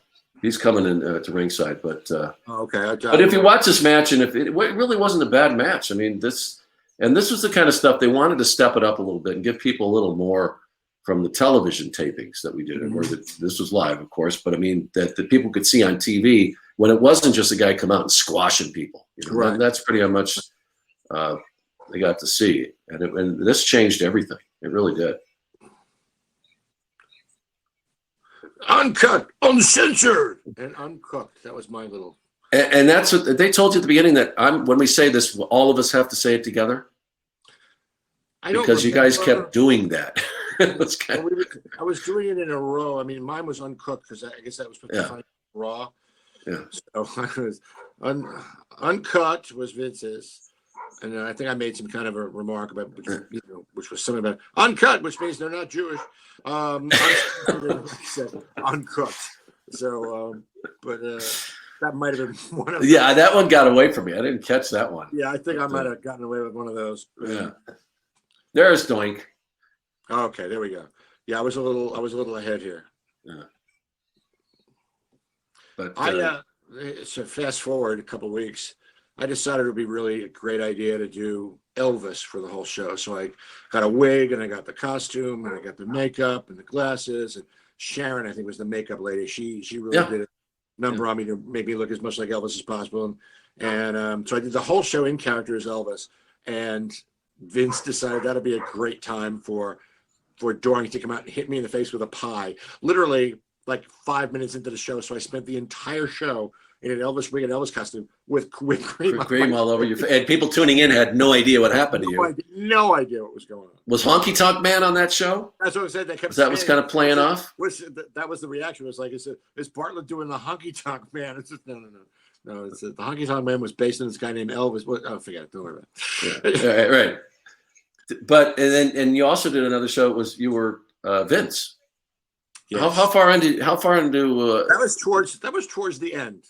He's coming in to ringside, but okay. But if you watch this match, and if it really wasn't a bad match, I mean, this was the kind of stuff they wanted to step it up a little bit and give people a little more from the television tapings that we did, and where this was live, of course. But I mean, that people could see on TV when it wasn't just a guy come out and squashing people. Right. That's pretty much they got to see, and this changed everything. It really did. Uncut, uncensored, and uncooked. That was my little. And that's what they told you at the beginning, that when we say this, all of us have to say it together. Because you guys kept doing that. I was doing it in a row. I mean, mine was uncooked because I guess that was raw. Yeah. So I was uncut was Vince's, and I think I made some kind of a remark about which was something about uncut, which means they're not Jewish. Uncooked. So, but that might have been one of them. Yeah, that one got away from me. I didn't catch that one. Yeah, I think I might have gotten away with one of those. Yeah. There's Doink. Okay, there we go. Yeah, I was a little ahead here. Yeah. But so fast forward a couple of weeks, I decided it would be really a great idea to do Elvis for the whole show. So I got a wig, and I got the costume, and I got the makeup and the glasses. And Sharon, I think, was the makeup lady. She really did a number on me to make me look as much like Elvis as possible. And so I did the whole show in character as Elvis. And Vince decided that'd be a great time for Doink to come out and hit me in the face with a pie. Literally, like 5 minutes into the show. So I spent the entire show in an Elvis wig and Elvis costume with cream all over your face. And people tuning in had no idea what happened to you. No idea what was going on. Was Honky Tonk Man on that show? That's what I said. That was kind of playing off? That was the reaction. It was like, is Bartlett doing the Honky Tonk Man? It's just, no. No, it's the Honky Tonk Man was based on this guy named Elvis. Forget it. Don't worry about it. Yeah. Right. But and you also did another show. You were Vince. Yes. How far into that was towards the end.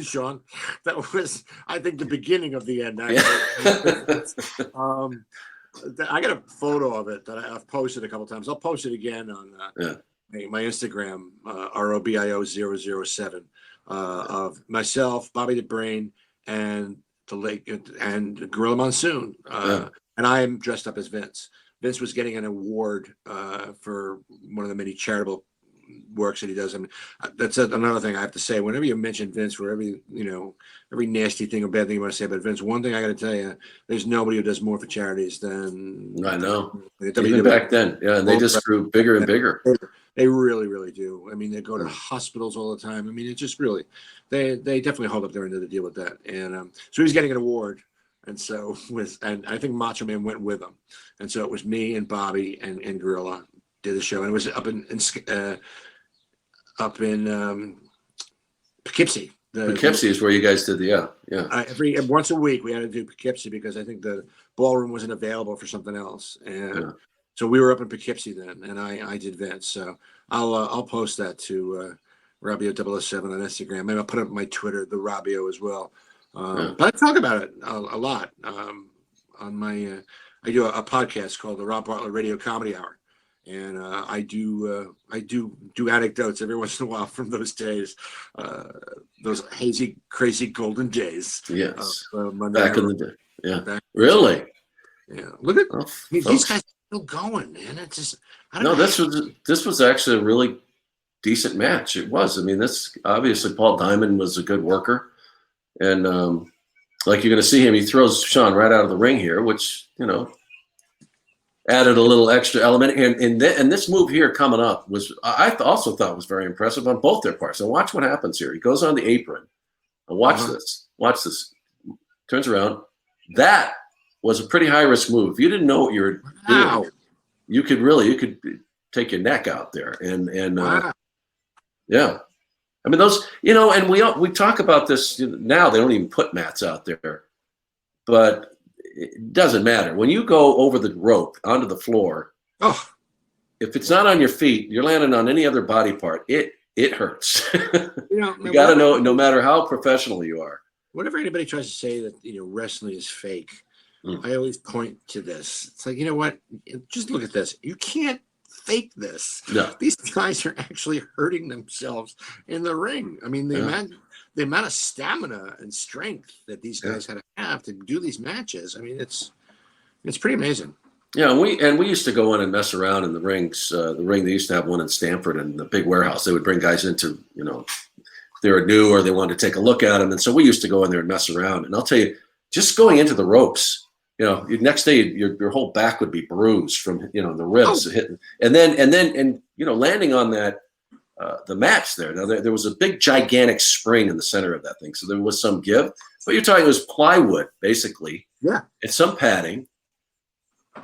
Sean, that was, I think, the beginning of the end. Actually. I got a photo of it that I've posted a couple times. I'll post it again on my Instagram, ROBIO007, of myself, Bobby the Brain, and and Gorilla Monsoon. And I am dressed up as Vince. Vince was getting an award for one of the many charitable works that he does. I mean, that's another thing I have to say. Whenever you mention Vince, for every nasty thing or bad thing you want to say about Vince, one thing I got to tell you, there's nobody who does more for charities than I know. Even back then, and they just grew bigger and bigger. They really, really do. I mean, they go to hospitals all the time. I mean, it just really, they definitely hold up their end of the deal with that. And so he was getting an award. And so and I think Macho Man went with him. And so it was me and Bobby and Gorilla did the show. And it was up in Poughkeepsie. Poughkeepsie is where you guys did every once a week we had to do Poughkeepsie because I think the ballroom wasn't available for something else. And so we were up in Poughkeepsie then, and I did Vince. So I'll post that to Robbio007 on Instagram. Maybe I'll put up my Twitter, the Robbio, as well. But I talk about it a lot on my. I do a podcast called the Rob Bartlett Radio Comedy Hour, and I do anecdotes every once in a while from those days, those hazy, crazy golden days. Yes, back in the day. Yeah, really. Yeah, look at these guys are still going, man. It's just this was actually a really decent match. It was. I mean, this obviously Paul Diamond was a good worker, and like you're going to see him, he throws Sean right out of the ring here, which added a little extra element. And this move here coming up was also thought was very impressive on both their parts. And watch what happens here. He goes on the apron. And watch this. Watch this. Turns around. That was a pretty high risk move. If you didn't know what you were doing, you could take your neck out there. And yeah. I mean, those, and we talk about this now. They don't even put mats out there, but it doesn't matter. When you go over the rope onto the floor, if it's not on your feet, you're landing on any other body part. It hurts. You got to know, no matter how professional you are. Whenever anybody tries to say that wrestling is fake, I always point to this. It's like, you know what? Just look at this. You can't fake this. No. These guys are actually hurting themselves in the ring. I mean, the amount of stamina and strength that these guys had to have to do these matches. I mean, it's pretty amazing. Yeah, we used to go in and mess around in the rings. The ring, they used to have one in Stamford in the big warehouse. They would bring guys into, if they were new or they wanted to take a look at them. And so we used to go in there and mess around. And I'll tell you, just going into the ropes, next day your whole back would be bruised from the ribs hitting, and then landing on that the mats there. Now there was a big gigantic spring in the center of that thing, so there was some give. But you're talking it was plywood basically, and some padding.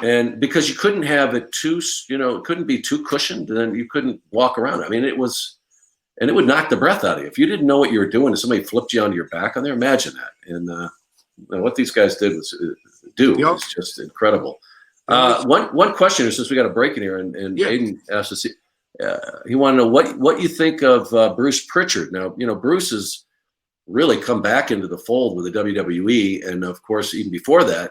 And because you couldn't have it too, it couldn't be too cushioned, and then you couldn't walk around. I mean, it would knock the breath out of you. If you didn't know what you were doing and somebody flipped you onto your back on there, imagine that. And what these guys did was just incredible. One question is, since we got a break in here, and Aiden asked us, he wanted to know what you think of Bruce Pritchard. Now, Bruce has really come back into the fold with the WWE, and of course, even before that,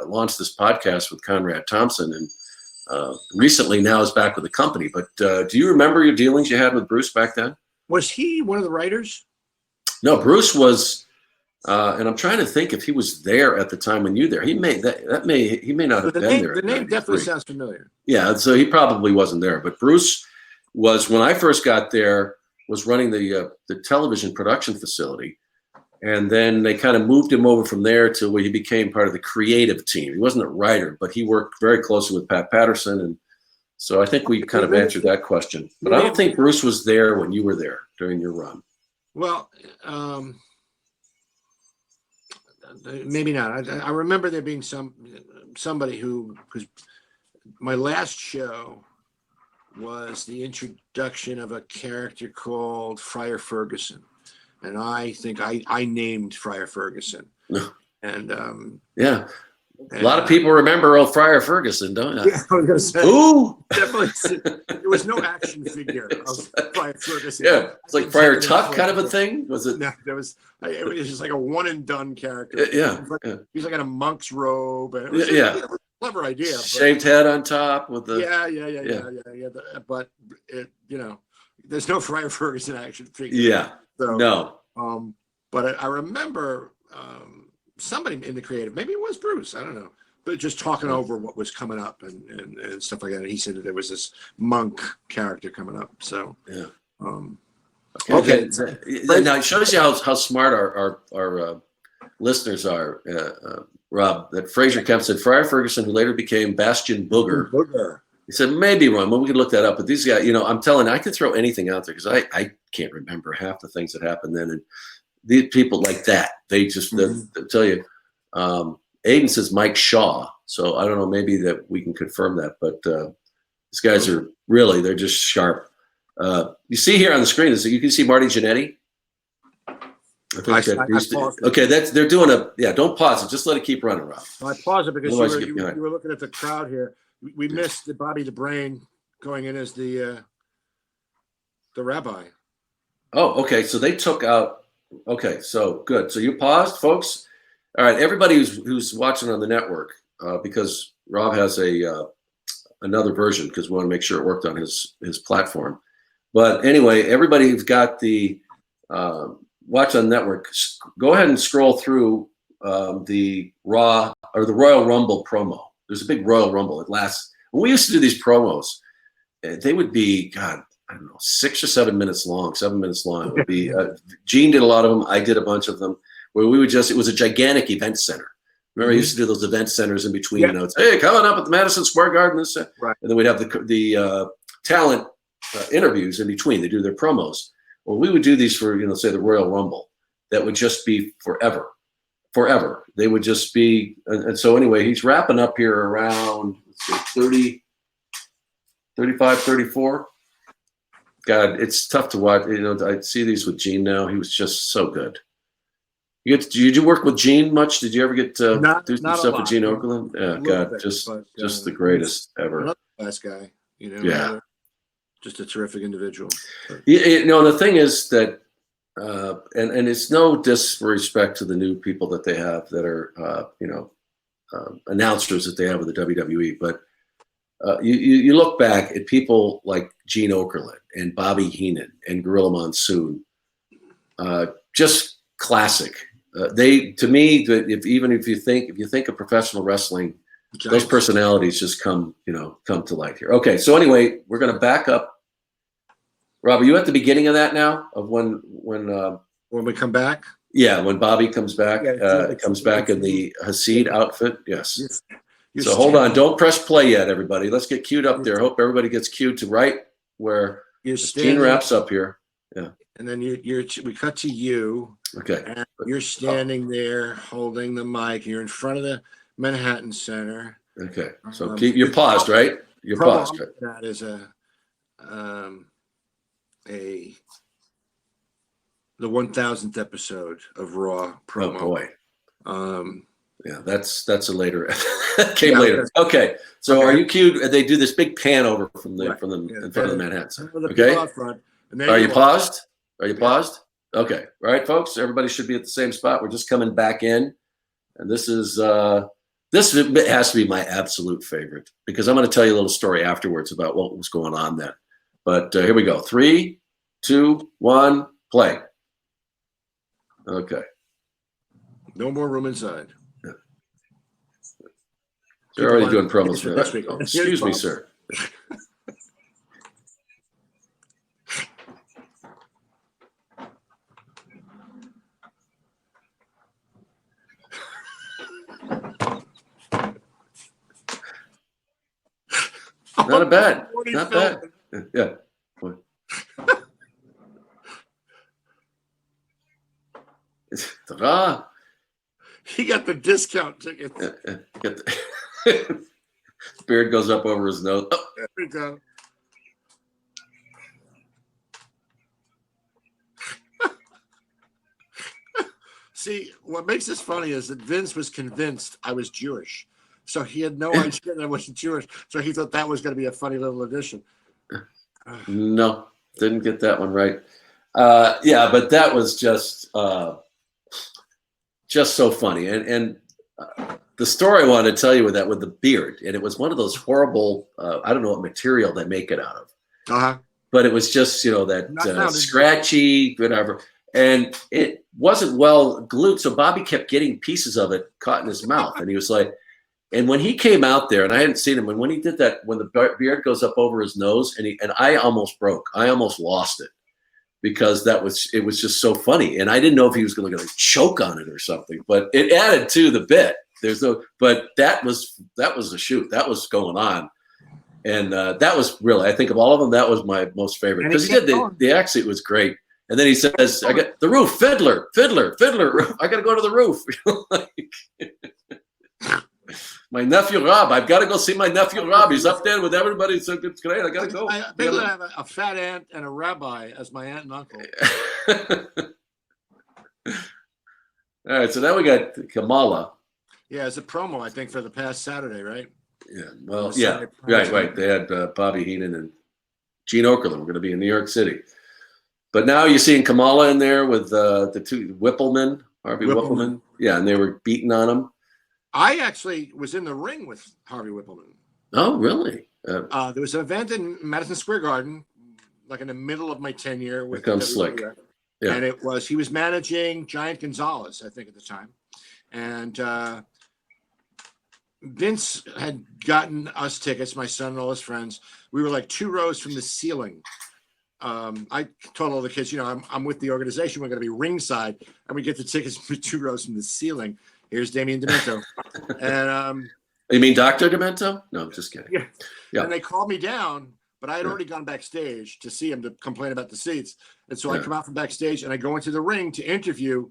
launched this podcast with Conrad Thompson, and recently now is back with the company. But do you remember your dealings you had with Bruce back then? Was he one of the writers? No, Bruce was, and I'm trying to think if he was there at the time when you were there. He may not have been there. The name definitely sounds familiar. Yeah, so he probably wasn't there. But Bruce was, when I first got there, was running the television production facility. And then they kind of moved him over from there to where he became part of the creative team. He wasn't a writer, but he worked very closely with Pat Patterson. And so I think we kind of answered that question. But I don't think Bruce was there when you were there during your run. Well, maybe not. I remember there being somebody because my last show was the introduction of a character called Friar Ferguson. And I think I named Friar Ferguson. And a lot of people remember old Friar Ferguson, don't they? Yeah, I was going to say. Ooh! Definitely. There was no action figure of Friar Ferguson. Yeah, it's like Friar Tuck kind of a thing. Was it? No, it was just like a one and done character. He's like in a monk's robe. And it was a clever idea. Shaved head on top with the. Yeah. But there's no Friar Ferguson action figure. Yeah. So, no. But I remember somebody in the creative, maybe it was Bruce, I don't know, but just talking over what was coming up and stuff like that. And he said that there was this monk character coming up. So yeah. Okay. Now it shows you how smart our listeners are, Rob. That Fraser Kemp said Friar Ferguson, who later became Bastion Booger. He said, maybe wrong, but we could look that up. But these guys, I'm telling you, I could throw anything out there because I can't remember half the things that happened then. And these people like that, they just they'll tell you. Aiden says Mike Shaw. So I don't know, maybe that we can confirm that. But these guys are really, they're just sharp. You see here on the screen, you can see Marty Jannetty. Okay, they're doing don't pause it. Just let it keep running, Rob. I paused it because you were looking at the crowd here. We missed the Bobby the Brain going in as the rabbi. Oh, okay. So they took out. Okay, so good. So you paused, folks. All right, everybody who's watching on the network, because Rob has another version because we want to make sure it worked on his platform. But anyway, everybody who's got the watch on the network, go ahead and scroll through the Raw or the Royal Rumble promo. There's a big Royal Rumble. It lasts. When we used to do these promos, they would be I don't know, 6 or 7 minutes long, 7 minutes long. It would be Gene did a lot of them. I did a bunch of them where we would just, it was a gigantic event center. Remember, I used to do those event centers in between. Yeah. You know, it's, hey, coming up at the Madison Square Garden, this, Right. and then we'd have the talent interviews in between. They do their promos. Well, we would do these for, you know, say the Royal Rumble. That would just be forever. They would just be, and so anyway, he's wrapping up here around 30, 35, 34. God, it's tough to watch. You know, I see these with Gene now. He was just so good. Did you work with Gene much? Did you ever get to do some stuff with Gene Okerlund? Yeah, God, bit, just but, the greatest ever. Another nice guy, you know. Yeah. Just a terrific individual. You know, the thing is that, and it's no disrespect to the new people that they have that are, you know, announcers that they have with the WWE, but you look back at people like Gene Okerlund and Bobby Heenan and Gorilla Monsoon, just classic. They, to me, if you think of professional wrestling, Giants. those personalities just come to light here. Okay, so anyway, we're going to back up. Rob, are you at the beginning of that now? Of when we come back? Yeah, when Bobby comes back, Yeah, comes back in the Hasid outfit. Yes. You're So hold on, don't press play yet, everybody. Let's get queued up there. Hope everybody gets queued to right where Gene wraps up here. Yeah. And then we cut to you. Okay. And you're standing there holding the mic. You're in front of the Manhattan Center. Okay. So you're paused, right? You're paused. Right? That is the 1000th episode of Raw promo. Oh boy. Yeah, that's a later. Came later. Okay. So are you queued? They do this big pan over from in front of the Manhattan Center. Okay. Are you paused? Are you paused? Okay. All right, folks. Everybody should be at the same spot. We're just coming back in, and this has to be my absolute favorite because I'm going to tell you a little story afterwards about what was going on then. But here we go. 3, 2, 1, play. Okay. No more room inside. Yeah. They're already doing promos for that. Oh, excuse me, sir. Not bad. Not bad. Yeah. Ta-da. He got the discount ticket. Beard goes up over his nose. Oh. There we go. See, what makes this funny is that Vince was convinced I was Jewish. So he had no idea that I wasn't Jewish. So he thought that was going to be a funny little addition. No, didn't get that one right. Yeah, but that was just so funny. And the story I wanted to tell you with the beard, and it was one of those horrible, I don't know what material they make it out of. Uh-huh. But it was just, that scratchy, whatever. And it wasn't well glued. So Bobby kept getting pieces of it caught in his mouth. And he was like, and when he came out there, and I hadn't seen him, and when he did that, when the beard goes up over his nose, and I almost broke. I almost lost it because it was just so funny. And I didn't know if he was going to choke on it or something, but it added to the bit. But that was a shoot. That was going on. And that was really, I think of all of them, that was my most favorite because he did the accent was great. And then he says, I got the roof, fiddler, roof. I got to go to the roof. My nephew Rob, I've got to go see my nephew Rob. He's up there with everybody. So it's great. I got to go. I have a fat aunt and a rabbi as my aunt and uncle. All right. So now we got Kamala. Yeah, it's a promo, I think, for the past Saturday, right? Yeah. Well, yeah. Right. They had Bobby Heenan and Gene Okerlund. We're going to be in New York City. But now you're seeing Kamala in there with the two Whippleman, Harvey Whippleman. Yeah, and they were beating on him. I actually was in the ring with Harvey Whippleman. Oh, really? There was an event in Madison Square Garden, like in the middle of my tenure with Become Slick. Yeah. And he was managing Giant Gonzalez, I think, at the time. And Vince had gotten us tickets, my son and all his friends. We were like 2 rows from the ceiling. I told all the kids, I'm with the organization. We're going to be ringside, and we get the tickets for 2 rows from the ceiling. Here's Damien Demento, and You mean Dr. Demento? No, I'm just kidding. yeah. Yeah. And they called me down, but I had already gone backstage to see him to complain about the seats, and so I come out from backstage and I go into the ring to interview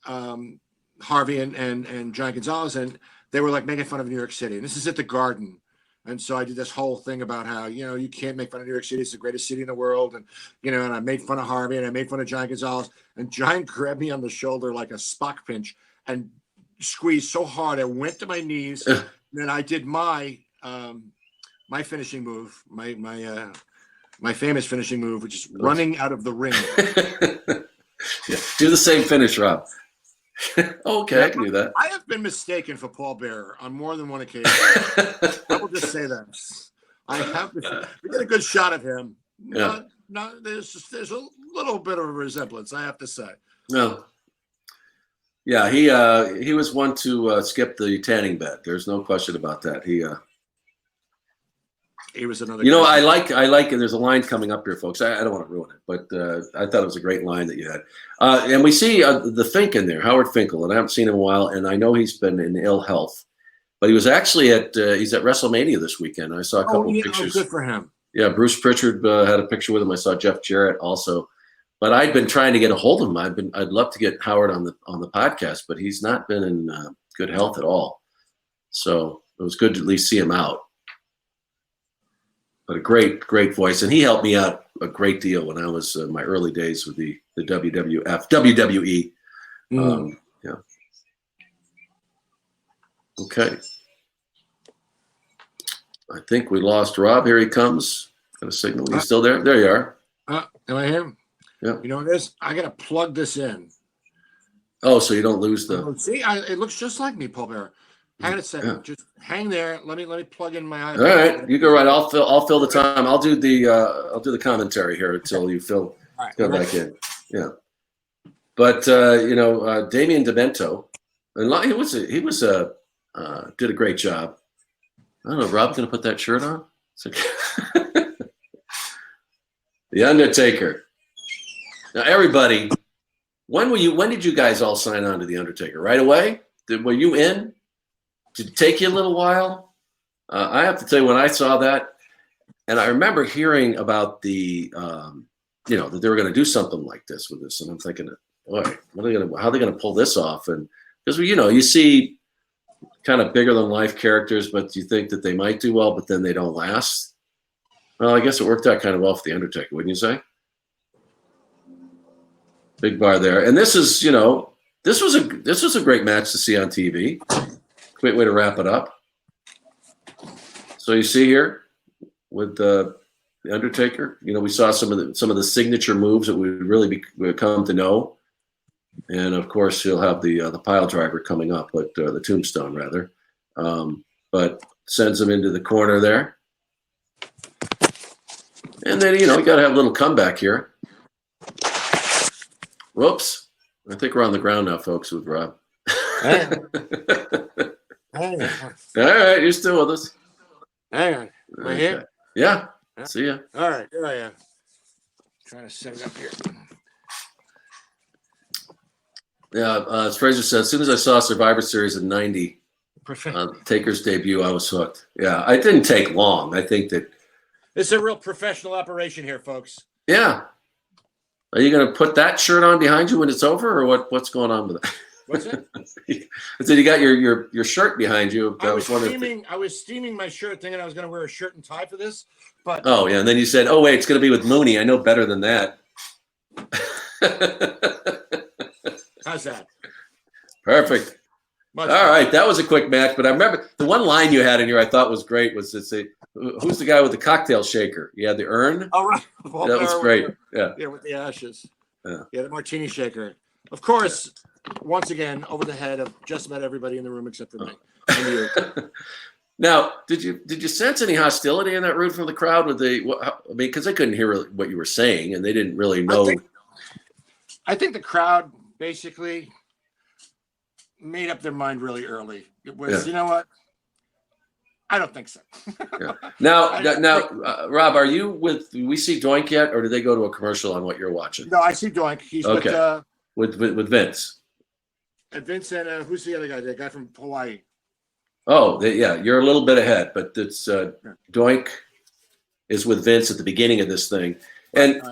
Harvey and John Gonzalez, and they were like making fun of New York City, and this is at the Garden. And so I did this whole thing about how, you can't make fun of New York City. It's the greatest city in the world. And, and I made fun of Harvey and I made fun of John Gonzalez. And John grabbed me on the shoulder like a Spock pinch and squeezed so hard I went to my knees. And then I did my finishing move, my famous finishing move, which is running out of the ring. Yeah. Do the same finish, Rob. Okay, I can do that. I have been mistaken for Paul Bearer on more than one occasion. I will just say that. I have. We get a good shot of him. Not, there's a little bit of a resemblance, I have to say. No. Yeah, he was one to skip the tanning bed. There's no question about that. He was another. I like, and there's a line coming up here, folks. I don't want to ruin it, but I thought it was a great line that you had. And we see the Fink in there, Howard Finkel, and I haven't seen him in a while, and I know he's been in ill health, but he was actually he's at WrestleMania this weekend. I saw a couple pictures. Good for him. Yeah, Bruce Pritchard had a picture with him. I saw Jeff Jarrett also, but I'd been trying to get a hold of him. I'd love to get Howard on the podcast, but he's not been in good health at all. So it was good to at least see him out. But a great voice, and he helped me out a great deal when I was my early days with the WWE. Yeah. Okay. I think we lost Rob. Here he comes. Got a signal. You still there? There you are. Am I here? Yeah. You know what it is? I got to plug this in. Oh, so you don't lose the. See, it looks just like me, Paul Bearer. Hang on a second. Yeah. Just hang there. Let me plug in my iPad. All right, you go right. I'll fill the time. I'll do the commentary here until you go back in. Yeah. But Damien Demento, and he did a great job. I don't know. Rob's gonna put that shirt on. Okay. The Undertaker. Now, everybody, when did you guys all sign on to the Undertaker? Right away? Were you in? Did it take you a little while? I have to tell you, when I saw that, and I remember hearing about the, that they were going to do something like this with this, and I'm thinking, boy, how are they going to pull this off? And because you see kind of bigger than life characters, but you think that they might do well, but then they don't last. Well, I guess it worked out kind of well for the Undertaker, wouldn't you say? Big bar there, and this is, this was a great match to see on TV. Great way to wrap it up. So you see here with the Undertaker, we saw some of the signature moves that we come to know, and of course he'll have the pile driver coming up, but the tombstone rather, but sends him into the corner there, and then you got to have a little comeback here. Whoops! I think we're on the ground now, folks, with Rob. Hey. All right, you're still with us. Hang on. Am I here? Yeah. See ya. All right, here I am. Trying to set it up here. Yeah, as Fraser said, as soon as I saw Survivor Series in '90, Taker's debut, I was hooked. Yeah, it didn't take long. I think that it's a real professional operation here, folks. Yeah. Are you going to put that shirt on behind you when it's over, or what's going on with that? What's it? I said you got your shirt behind you. I was steaming my shirt, thinking I was going to wear a shirt and tie for this. But oh yeah, and then you said, "Oh wait, it's going to be with Mooney. I know better than that." How's that? Perfect. All right, that was a quick match, but I remember the one line you had in here I thought was great was to say, "Who's the guy with the cocktail shaker?" You had the urn. All right, that was great. Yeah, with the ashes. Yeah, the martini shaker. Of course, once again, over the head of just about everybody in the room except for me. And you. Now, did you sense any hostility in that room from the crowd? Because they couldn't hear what you were saying, and they didn't really know. I think the crowd basically made up their mind really early. It was, you know what? I don't think so. Yeah. Now, Rob, are you with? Do we see Doink yet, or did they go to a commercial on what you're watching? No, I see Doink. He's okay. With Vince. And Vince and who's the other guy? The guy from Hawaii. Oh, you're a little bit ahead, but it's Doink is with Vince at the beginning of this thing, and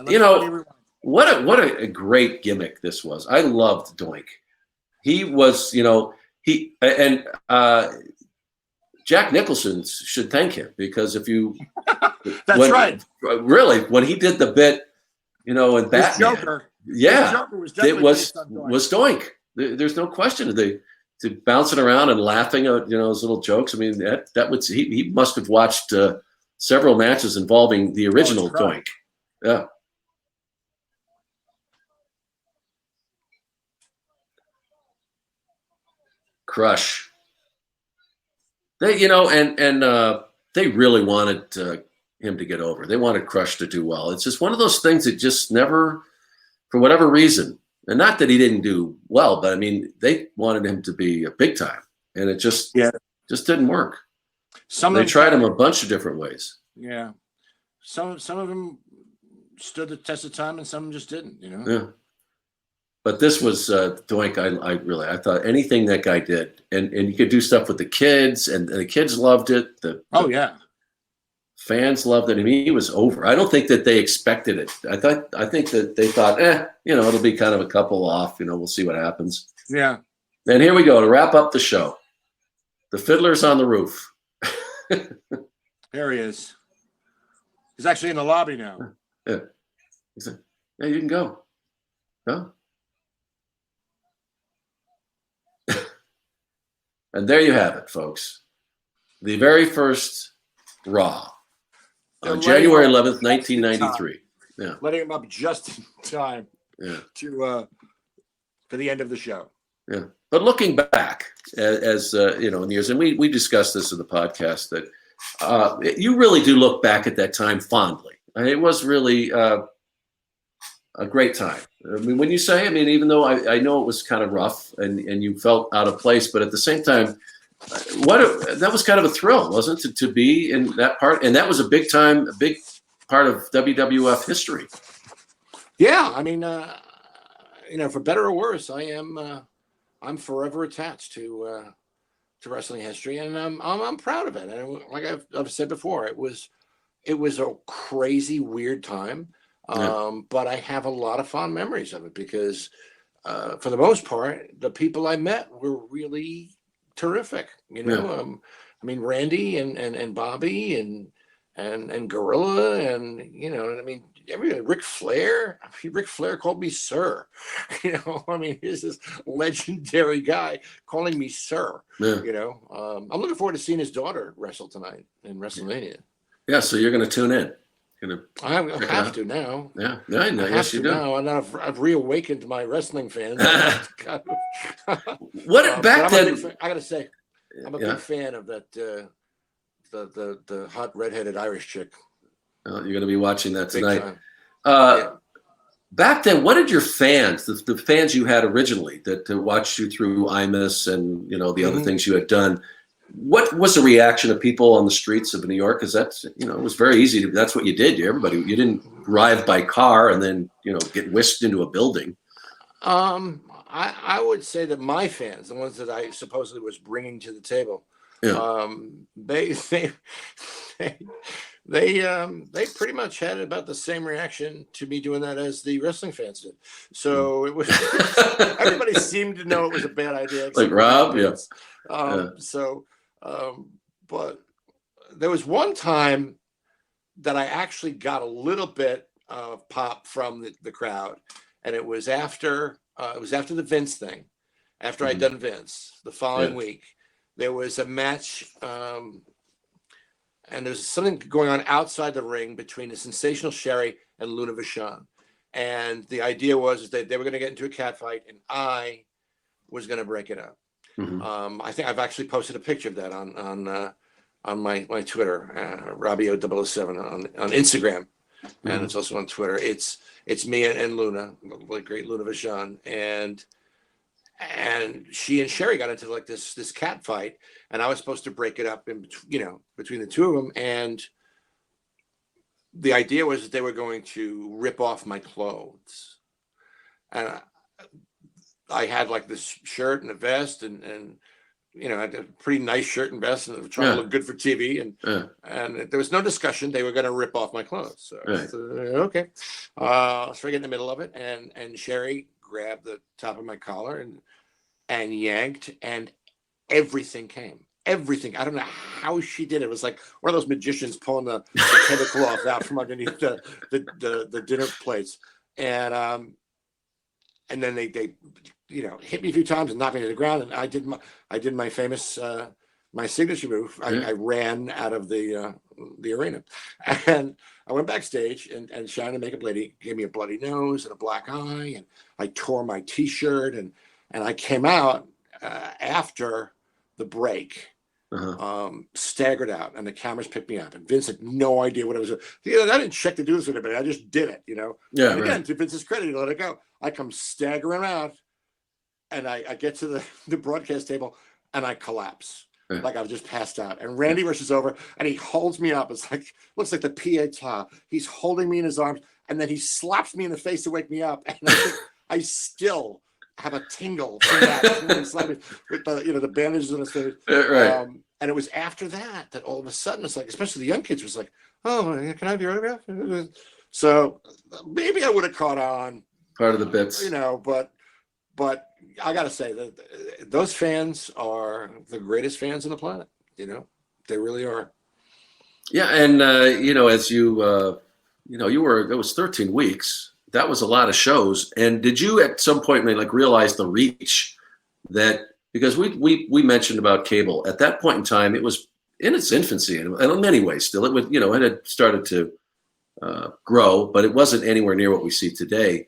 what a great gimmick this was. I loved Doink. He was, Jack Nicholson should thank him, because if you that's right. Really, when he did the bit, in Batman, Joker, it was Doink. There's no question. They bouncing around and laughing at his little jokes. I mean, that would he must have watched several matches involving the original Doink. Yeah. Crush. They, they really wanted him to get over. They wanted Crush to do well. It's just one of those things that just never, for whatever reason, and not that he didn't do well, but I mean, they wanted him to be a big time, and it just didn't work. They tried him a bunch of different ways. Yeah, some of them stood the test of time, and some just didn't. Yeah. But this was Doink. I thought anything that guy did, and you could do stuff with the kids, and the kids loved it. The fans loved it. I mean, he was over. I don't think that they expected it. I think that they thought, it'll be kind of a couple off. We'll see what happens. Yeah. And here we go to wrap up the show. The Fiddler's on the roof. There he is. He's actually in the lobby now. Yeah. He said, "Yeah, you can go. Go." And there you have it, folks. The very first Raw on January 11th, 1993. Yeah. Letting him up just in time to for the end of the show. Yeah. But looking back as in years, and we discussed this in the podcast, that you really do look back at that time fondly. It was really a great time. I mean, when you say, even though I know it was kind of rough and you felt out of place, but at the same time, that was kind of a thrill, wasn't it, to be in that part? And that was a big part of WWF history. Yeah, for better or worse, I'm forever attached to wrestling history, and I'm proud of it. And like I've said before, it was a crazy, weird time. But I have a lot of fond memories of it because, for the most part, the people I met were really terrific. Randy and Bobby and Gorilla and everybody. Ric Flair. Ric Flair called me sir. Here's this legendary guy calling me sir. Yeah. I'm looking forward to seeing his daughter wrestle tonight in WrestleMania. Yeah, so you're going to tune in. I have to now. Yeah, I know. Yes, you do. Now, and I've reawakened my wrestling fans. What back then? I got to say, I'm a big fan of that. The hot redheaded Irish chick. You're going to be watching that tonight. Back then, what did your fans, the fans you had originally that watched you through Imus and the other things you had done? What was the reaction of people on the streets of New York? Because that's, it was very easy that's what you did. You didn't arrive by car and then, get whisked into a building. I would say that my fans, the ones that I supposedly was bringing to the table, they pretty much had about the same reaction to me doing that as the wrestling fans did. So it was, everybody seemed to know it was a bad idea. Like Rob, but there was one time that I actually got a little bit of pop from the crowd, and it was after the Vince thing. After I'd done Vince, the following week, there was a match, and there was something going on outside the ring between the Sensational Sherry and Luna Vachon, and the idea was that they were going to get into a cat fight, and I was going to break it up. I think I've actually posted a picture of that on my Twitter, Robbio007 on Instagram, and it's also on Twitter. It's me and Luna, the great Luna Vachon, and and she and Sherry got into like this cat fight, and I was supposed to break it up in between the two of them, and the idea was that they were going to rip off my clothes, and I had like this shirt and a vest, and I had a pretty nice shirt and vest, and trying to look good for TV, and there was no discussion. They were going to rip off my clothes. So I said, okay, so I get in the middle of it, and Sherry grabbed the top of my collar and yanked, and everything came. Everything. I don't know how she did it. It was like one of those magicians pulling the tablecloth out from underneath the dinner plates, and then they hit me a few times and knocked me to the ground, and I did my famous my signature move. I ran out of the arena, and I went backstage, and Shannon, the makeup lady, gave me a bloody nose and a black eye, and I tore my T-shirt, and I came out after the break, staggered out, and the cameras picked me up, and Vince had no idea what I was doing. I didn't check to do this with anybody. I just did it, And again, to Vince's credit, he let it go. I come staggering out, and I get to the broadcast table, and I collapse. Like I've just passed out. And Randy rushes over, and he holds me up. It's like, looks like the Pietà. He's holding me in his arms, and then he slaps me in the face to wake me up. And I still have a tingle from that with the bandages on his face. And it was after that all of a sudden, it's like, especially the young kids, was like, oh, can I have your autograph? So maybe I would have caught on. Part of the bits. But I got to say that those fans are the greatest fans on the planet. They really are. Yeah, and as you it was 13 weeks. That was a lot of shows. And did you at some point realize the reach that, because we mentioned about cable at that point in time, it was in its infancy, and in many ways still it would it had started to grow, but it wasn't anywhere near what we see today.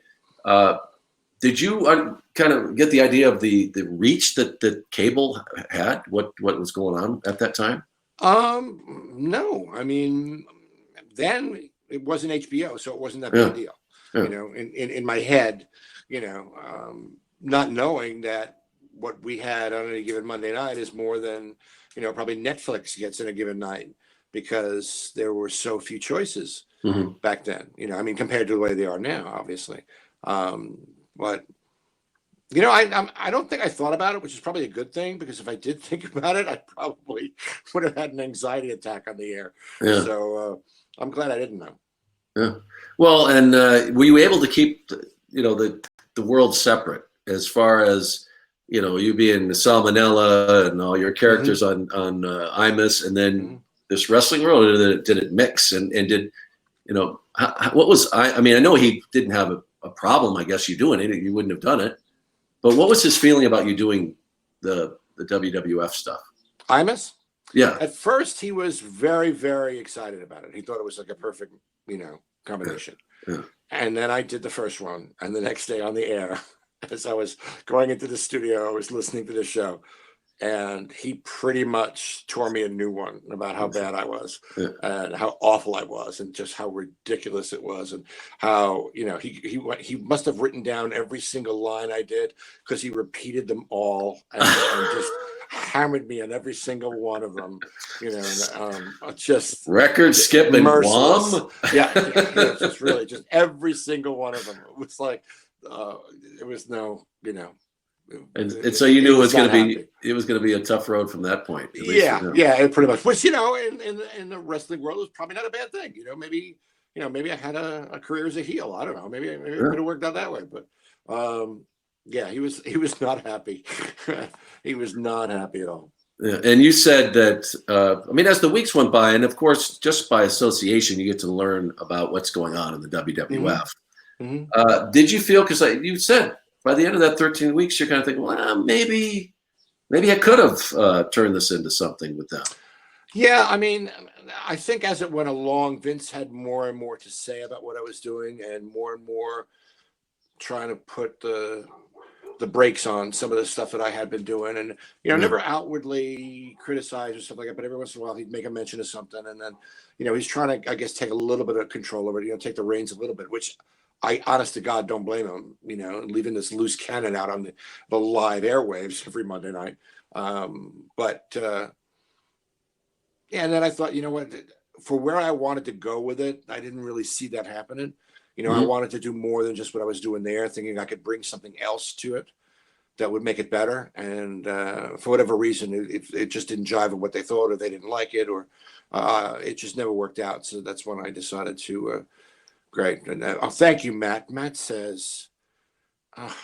Did you kind of get the idea of the reach that cable had? What was going on at that time? No, I mean, then it wasn't HBO, so it wasn't that big a deal. In my head, not knowing that what we had on any given Monday night is more than probably Netflix gets in a given night, because there were so few choices back then. Compared to the way they are now, obviously. But I don't think I thought about it, which is probably a good thing, because if I did think about it, I probably would have had an anxiety attack on the air. Yeah. So I'm glad I didn't know. Yeah. Well, and were you able to keep the world separate, as far as you being Salmonella and all your characters on Imus, and then this wrestling world? Or did it mix? And did what was I know he didn't have a problem, I guess, you doing it. You wouldn't have done it. But what was his feeling about you doing the WWF stuff? Imus? Yeah. At first, he was very, very excited about it. He thought it was like a perfect, combination. Yeah. And then I did the first one. And the next day on the air, as I was going into the studio, I was listening to the show. And he pretty much tore me a new one about how bad I was, and how awful I was, and just how ridiculous it was, and how he must have written down every single line I did, because he repeated them all and just hammered me on every single one of them. Just record skipping Guam. Just really just every single one of them. It was like it was no. And so you knew it was going to be a tough road from that point. Yeah, pretty much. Which in the wrestling world was probably not a bad thing. Maybe I had a career as a heel. I don't know. Maybe it could have worked out that way. But he was not happy. He was not happy at all. Yeah, and you said that as the weeks went by, and of course, just by association, you get to learn about what's going on in the WWF. Mm-hmm. Did you feel, because you said, by the end of that 13 weeks, you're kind of thinking, well, maybe I could have turned this into something with them. Yeah, I think as it went along, Vince had more and more to say about what I was doing, and more trying to put the brakes on some of the stuff that I had been doing. And, never outwardly criticize or stuff like that, but every once in a while he'd make a mention of something. And then, he's trying to, I guess, take a little bit of control over it, take the reins a little bit, which I, honest to God, don't blame him. You know, leaving this loose cannon out on the live airwaves every Monday night. Yeah, and then I thought, you know what, for where I wanted to go with it, I didn't really see that happening. You know, I Mhm. wanted to do more than just what I was doing there, thinking I could bring something else to it that would make it better. And for whatever reason, it just didn't jive with what they thought, or they didn't like it, or it just never worked out. So that's when I decided to. Great. And oh, thank you, Matt. Matt says, "Ah,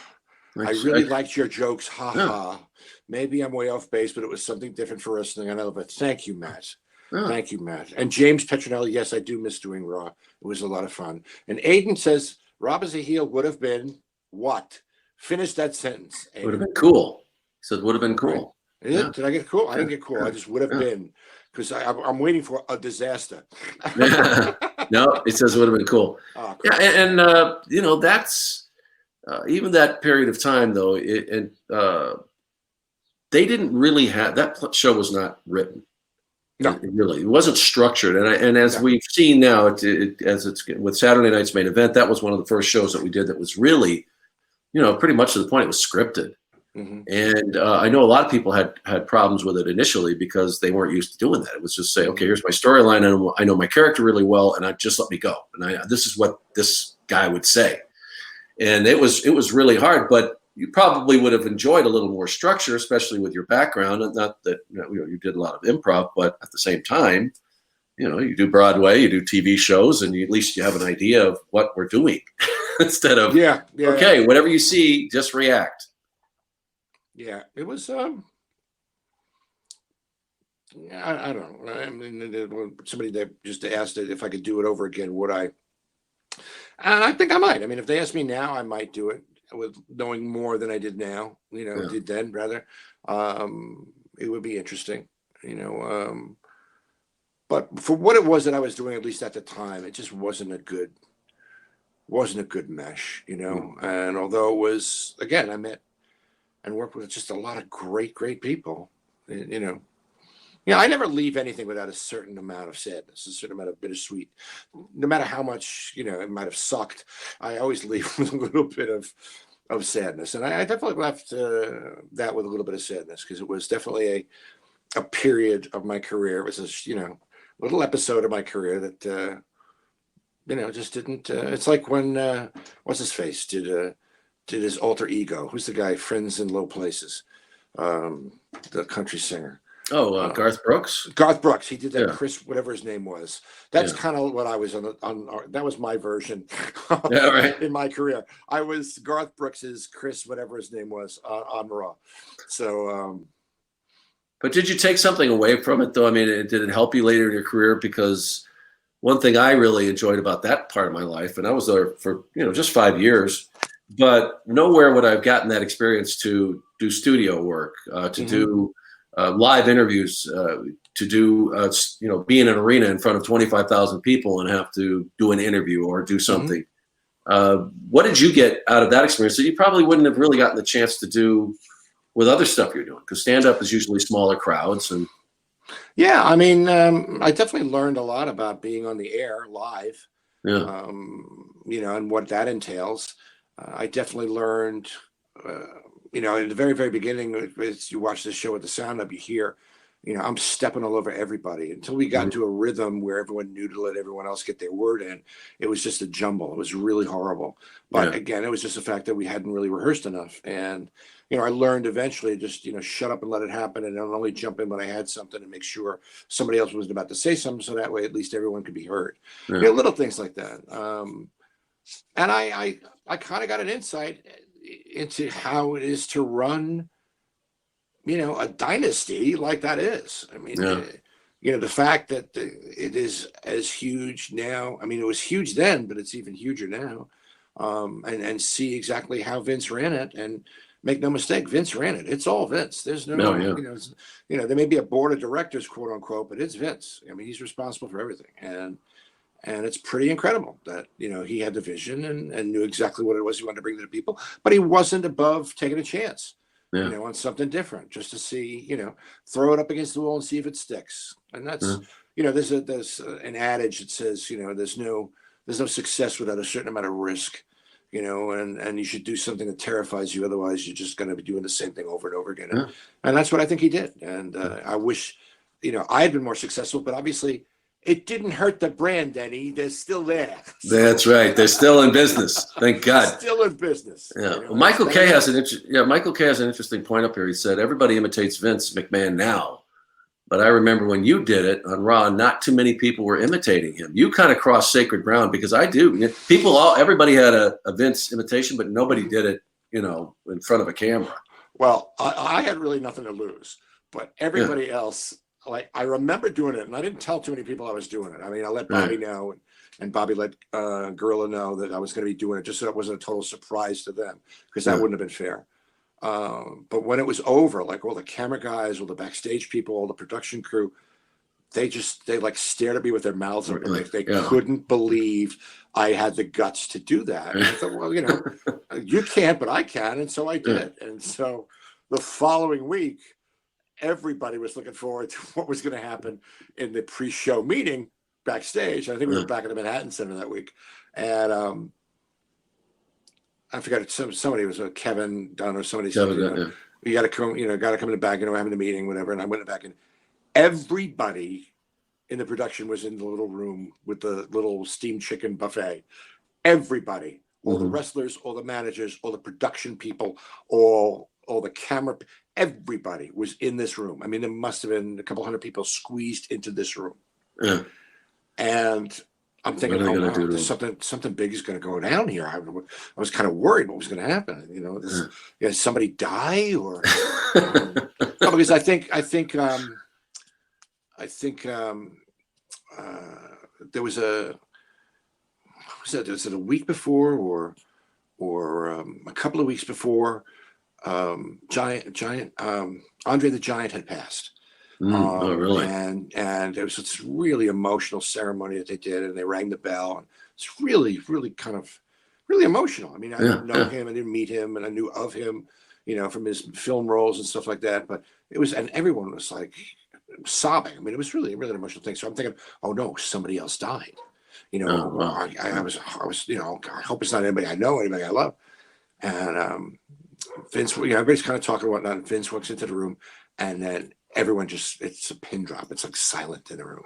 I Thanks. really liked your jokes. Ha Yeah, ha. Maybe I'm way off base, but it was something different for wrestling. I know, but thank you, Matt. yeah. Thank you, Matt." And James Petronelli, yes, I do miss doing Raw. It was a lot of fun. And Aiden says, Rob as a heel would have been what? Finish that sentence, Would have Aiden. been cool. He said would have been Right? cool. Is Yeah, it? Did I get cool? I yeah, didn't get cool. I yeah, just would have yeah. been, because I'm waiting for a disaster. No, he says it would have been cool. Oh, Yeah, cool. and you know, that's even that period of time though. They didn't really have that show was not written. No, It wasn't structured, and as no. we've seen now, as it's with Saturday Night's Main Event, that was one of the first shows that we did that was really, you know, pretty much to the point it was scripted. Mm-hmm. And I know a lot of people had problems with it initially because they weren't used to doing that. It was just say, okay, here's my storyline, and I know my character really well, and I just let me go, and this is what this guy would say, and it was really hard. But you probably would have enjoyed a little more structure, especially with your background. And not that you did a lot of improv, but at the same time, you know, you do Broadway, you do TV shows, and at least you have an idea of what we're doing instead of Yeah, okay, whatever you see, just react. yeah. It was I don't know. I mean, somebody that just asked it if I could do it over again, would I? And I think I might. I mean, if they ask me now, I might do it with knowing more than I did now. You know, Yeah. did then rather. It would be interesting. You know, but for what it was that I was doing, at least at the time, it just wasn't a good mesh. You know, and although it was, again, I met and worked with just a lot of great people. You know. Yeah, I never leave anything without a certain amount of sadness, a certain amount of bittersweet. No matter how much, you know, it might have sucked, I always leave with a little bit of sadness. And I definitely left that with a little bit of sadness, because it was definitely a period of my career. It was a, you know, little episode of my career that, you know, just didn't. It's like when, what's his face, did his alter ego. Who's the guy, Friends in Low Places, the country singer. Garth Brooks. Garth Brooks, he did that. Yeah. Chris, whatever his name was. That's Yeah. kind of what I was on. That was my version Yeah, right. in my career. I was Garth Brooks's Chris, whatever his name was, on Raw. So, But did you take something away from it, though? I mean, did it help you later in your career? Because one thing I really enjoyed about that part of my life, and I was there for, you know, just 5 years, but nowhere would I have gotten that experience to do studio work, to do live interviews, to do, you know, be in an arena in front of 25,000 people and have to do an interview or do something. What did you get out of that experience that you probably wouldn't have really gotten the chance to do with other stuff you're doing? Because stand-up is usually smaller crowds. And yeah, I mean, I definitely learned a lot about being on the air live, yeah, you know, and what that entails. I definitely learned, you know, in the very, very beginning, as you watch this show with the sound up, you hear, you know, I'm stepping all over everybody until we got into a rhythm where everyone knew to let everyone else get their word in. It was just a jumble. It was really horrible. But again, it was just the fact that we hadn't really rehearsed enough. And, you know, I learned eventually just, you know, shut up and let it happen, and only jump in when I had something and make sure somebody else wasn't about to say something. So that way, at least everyone could be heard. You know, little things like that. And I kind of got an insight into how it is to run, you know, a dynasty like that is. I mean, you know, the fact that it is as huge now. I mean, it was huge then, but it's even huger now. And see exactly how Vince ran it, and make no mistake, Vince ran it. It's all Vince. There's no, you know, there may be a board of directors, quote unquote, but it's Vince. I mean, he's responsible for everything. And it's pretty incredible that, you know, he had the vision and knew exactly what it was he wanted to bring to the people, but he wasn't above taking a chance, you know, on something different, just to see, you know, throw it up against the wall and see if it sticks. And that's, you know, there's an adage that says, you know, there's no there's no success without a certain amount of risk, you know, and you should do something that terrifies you. Otherwise, you're just going to be doing the same thing over and over again. And that's what I think he did. And I wish, you know, I had been more successful, but obviously it didn't hurt the brand any. They're still there. That's right. They're still in business. Thank God. Still in business. Yeah. You know, Well, Michael Kay has an interesting point up here. He said everybody imitates Vince McMahon now, but I remember when you did it on Raw, not too many people were imitating him. You kind of crossed sacred ground because I do. Everybody had a Vince imitation, but nobody did it, you know, in front of a camera. Well, I had really nothing to lose, but everybody else. Like, I remember doing it, and I didn't tell too many people I was doing it. I mean, I let Bobby know, and Bobby let Gorilla know that I was going to be doing it, just so it wasn't a total surprise to them, because that wouldn't have been fair. But when it was over, like all the camera guys, all the backstage people, all the production crew, they like stared at me with their mouths open. They couldn't believe I had the guts to do that. And I thought, well, you know, you can't, but I can, and so I did. And so the following week, everybody was looking forward to what was going to happen in the pre-show meeting backstage. I think we were back at the Manhattan Center that week, and I forgot somebody was Kevin Dunn or somebody said, you got to come, you know, got to come in the back. You know, we're having a meeting, whatever. And I went back, and everybody in the production was in the little room with the little steamed chicken buffet. Everybody, all the wrestlers, all the managers, all the production people, all the camera. Everybody was in this room. I mean, there must have been a couple hundred people squeezed into this room. Yeah. And I'm thinking, oh, wow, there's something big is going to go down here. I was kind of worried what was going to happen. You know, somebody die or no, because I think there was a week before or a couple of weeks before. Andre the Giant had passed. Oh, really? And it was this really emotional ceremony that they did, and they rang the bell, and it's really, really kind of really emotional. I mean, I didn't know him, I didn't meet him, and I knew of him, you know, from his film roles and stuff like that. But it was, and everyone was like sobbing. I mean, it was really, really an emotional thing. So I'm thinking, oh no, somebody else died. You know, I was, you know, I hope it's not anybody I know, anybody I love. And Vince, you know, everybody's kind of talking and whatnot, and Vince walks into the room, and then everyone just, it's a pin drop. It's like silent in the room.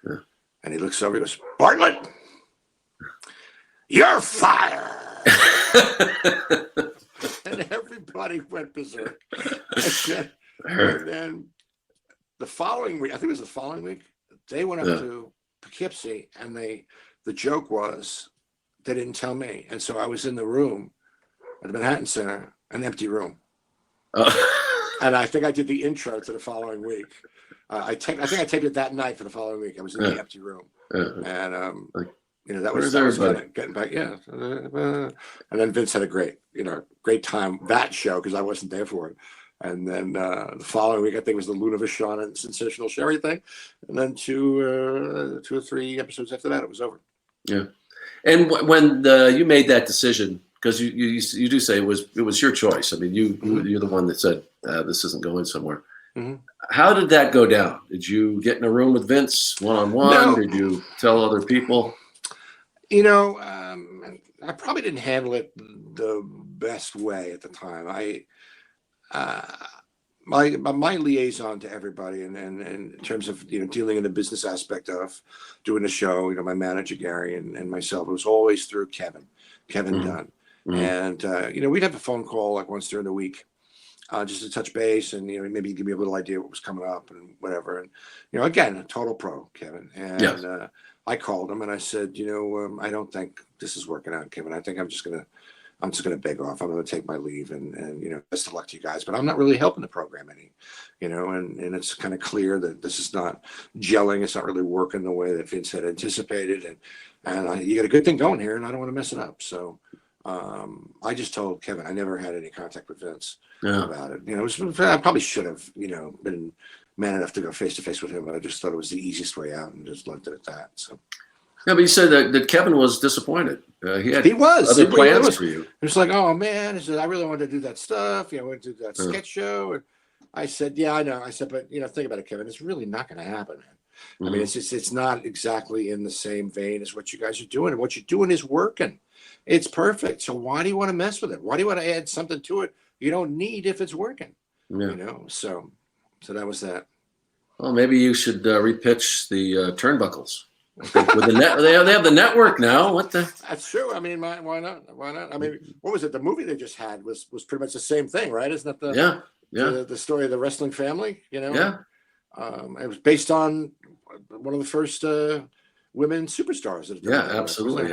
Yeah. And he looks over, he goes, Bartlett, you're fired. And everybody went berserk. And then the following week, I think it was the following week, they went up to Poughkeepsie, and the joke was they didn't tell me. And so I was in the room at the Manhattan Center, an empty room. And I think I did the intro to the following week. I think I taped it that night for the following week. I was in the empty room. And, you know, that was kind of getting back. Yeah. And then Vince had a great time that show, because I wasn't there for it. And then the following week, I think it was the Luna Vachon and Sensational Sherry thing. And then two or three episodes after that, it was over. Yeah. And when you made that decision, because you do say it was your choice. I mean, you're the one that said this isn't going somewhere. Mm-hmm. How did that go down? Did you get in a room with Vince one-on-one? No. Did you tell other people? You know, I probably didn't handle it the best way at the time. My liaison to everybody, and in terms of, you know, dealing in the business aspect of doing the show, you know, my manager Gary and myself, it was always through Kevin Dunn. Mm-hmm. And you know, we'd have a phone call like once during the week, just to touch base, and, you know, maybe give me a little idea what was coming up and whatever. And, you know, again, a total pro, Kevin. And I called him and I said, you know, I don't think this is working out, Kevin. I think I'm just gonna beg off. I'm gonna take my leave, and you know, best of luck to you guys. But I'm not really helping the program any, you know, and it's kind of clear that this is not gelling. It's not really working the way that Vince had anticipated, and you got a good thing going here, and I don't want to mess it up. So I just told Kevin I never had any contact with Vince about it. You know, I probably should have, you know, been man enough to go face to face with him, but I just thought it was the easiest way out and just left it at that. So. Yeah, but you said that Kevin was disappointed. He was other plans for you. It was like, oh man, he said, I really wanted to do that stuff. You know, I wanted to do that sketch show. And I said, yeah, I know. I said, but, you know, think about it, Kevin. It's really not going to happen, man. I mean, it's not exactly in the same vein as what you guys are doing. And what you're doing is working. It's perfect. So why do you want to mess with it? Why do you want to add something to it you don't need if it's working? Yeah. You know, so that was that. Well, maybe you should repitch the turnbuckles. I think with the they have the network now. What the? That's true. I mean, why not? Why not? I mean, what was it? The movie they just had was pretty much the same thing, right? Isn't that the story of the wrestling family? You know, Yeah. It was based on one of the first women superstars. That Absolutely.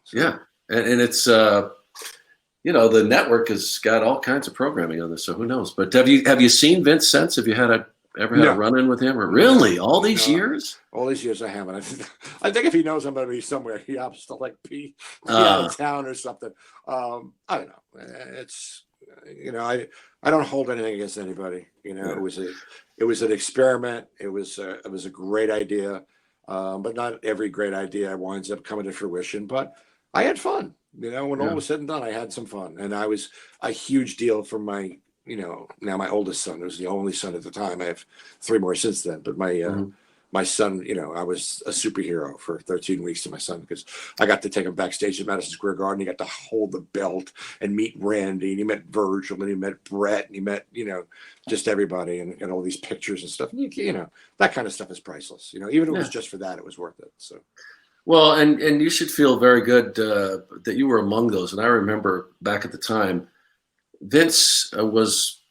So, yeah, and it's you know, the network has got all kinds of programming on this, so who knows? But have you seen Vince since? Have you ever had a run-in with him? Or really, all these years? All these years I haven't. I think if he knows I'm going to be somewhere, he happens to like be out of town or something. I don't know. It's, you know, I don't hold anything against anybody. You know, it was an experiment. It was a great idea, but not every great idea winds up coming to fruition. But I had fun. You know, when all was said and done, I had some fun, and I was a huge deal for my. You know, now my oldest son, who was the only son at the time. I have 3 more since then, but my son, you know, I was a superhero for 13 weeks to my son because I got to take him backstage at Madison Square Garden. He got to hold the belt and meet Randy, and he met Virgil, and he met Brett, and he met, you know, just everybody, and all these pictures and stuff. And you know, that kind of stuff is priceless. You know, even if it was just for that, it was worth it. So. Well, and you should feel very good that you were among those. And I remember back at the time, Vince was,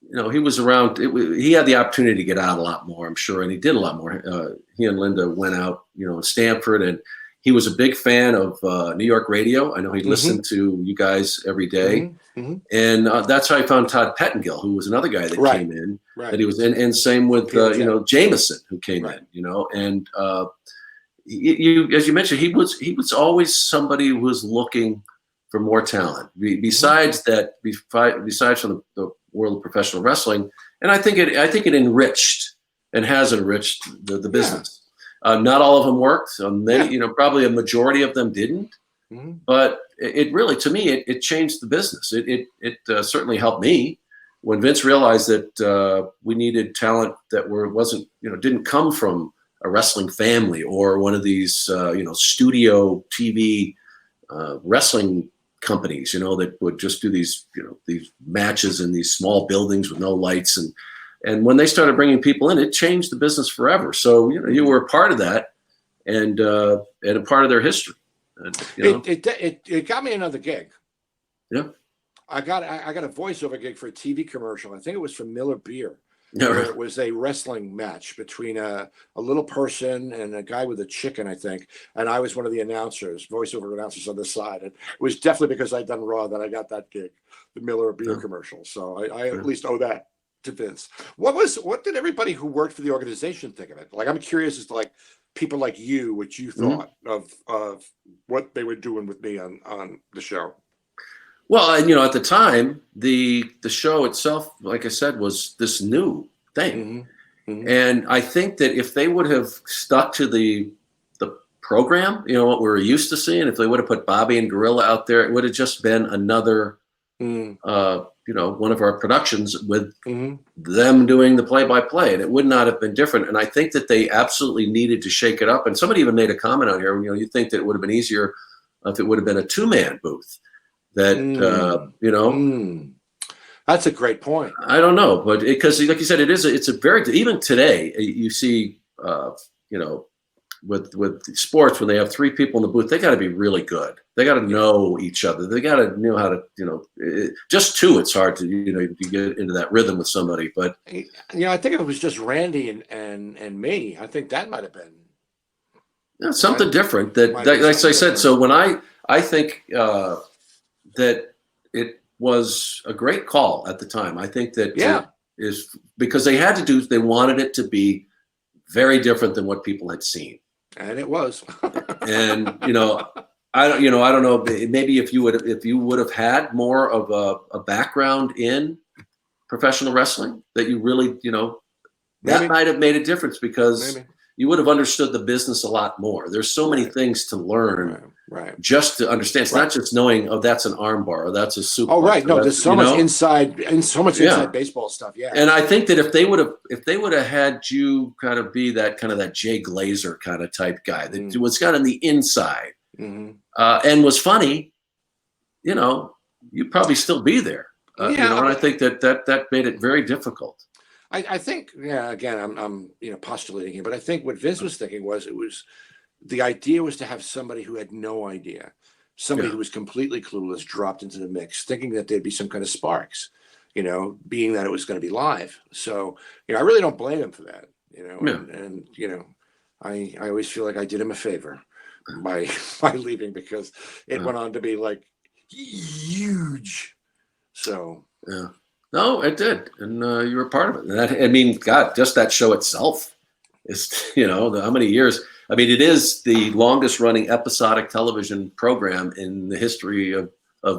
you know, he was around. He had the opportunity to get out a lot more, I'm sure, and he did a lot more. He and Linda went out, you know, in Stanford, and he was a big fan of New York radio. I know he listened to you guys every day, and that's how I found Todd Pettengill, who was another guy that came in. That he was in, and same with you know, Jameson, who came in, you know, and you as you mentioned, he was always somebody who was looking for more talent. Besides that, besides from the world of professional wrestling, and I think it enriched and has enriched the business. Not all of them worked. Many, you know, probably a majority of them didn't. But it really, to me, it changed the business. It certainly helped me when Vince realized that we needed talent that wasn't, you know, didn't come from a wrestling family or one of these you know, studio TV wrestling companies, you know, that would just do these, you know, these matches in these small buildings with no lights, and when they started bringing people in, it changed the business forever. So, you know, you were a part of that, and a part of their history. And, you know. It got me another gig. Yeah, I got a voiceover gig for a TV commercial. I think it was for Miller Beer. Yeah, where it was a wrestling match between a little person and a guy with a chicken, I think. And I was one of the announcers, voiceover announcers on the side. And it was definitely because I'd done Raw that I got that gig, the Miller Beer commercial. So I at least owe that to Vince. What did everybody who worked for the organization think of it? Like, I'm curious as to like people like you, what you thought of what they were doing with me on the show. Well, and you know, at the time, the show itself, like I said, was this new thing, and I think that if they would have stuck to the program, you know, what we were used to seeing, if they would have put Bobby and Gorilla out there, it would have just been another, you know, one of our productions with them doing the play-by-play, and it would not have been different. And I think that they absolutely needed to shake it up. And somebody even made a comment on here. You know, you think that it would have been easier if it would have been a 2-man booth. That you know, that's a great point. I don't know, but because like you said, it's a very, even today you see you know, with sports, when they have 3 people in the booth, they got to be really good. They got to know each other. They got to know how to, you know, just 2. It's hard to, you know, you get into that rhythm with somebody. But you know, I think if it was just Randy and me, I think that might have been something different. That like I said, so when I think. That it was a great call at the time. I think that it is because they wanted it to be very different than what people had seen, and it was. And you know, I don't know. Maybe if you would have had more of a background in professional wrestling, that you really, you know, that might have made a difference because you would have understood the business a lot more. There's so many things to learn Right. just to understand. It's Right. not just knowing, oh, that's an arm bar or that's a suplex. Oh, right. No, or there's that's, so you much know? inside Yeah. baseball stuff. Yeah. And I think that if they would have had you kind of be that kind of that Jay Glazer kind of type guy that was kind of on the inside and was funny, you know, you'd probably still be there. You know, and I think that made it very difficult. I think, yeah, again, I'm postulating here, but I think what Vince was thinking was the idea was to have somebody who had no idea, somebody who was completely clueless dropped into the mix, thinking that there'd be some kind of sparks, being that it was going to be live. So, I really don't blame him for that, and I always feel like I did him a favor by leaving, because it went on to be like huge. So, yeah. No, it did, and you were part of it. And that, I mean, God, just that show itself is, how many years? I mean, it is the longest-running episodic television program in the history of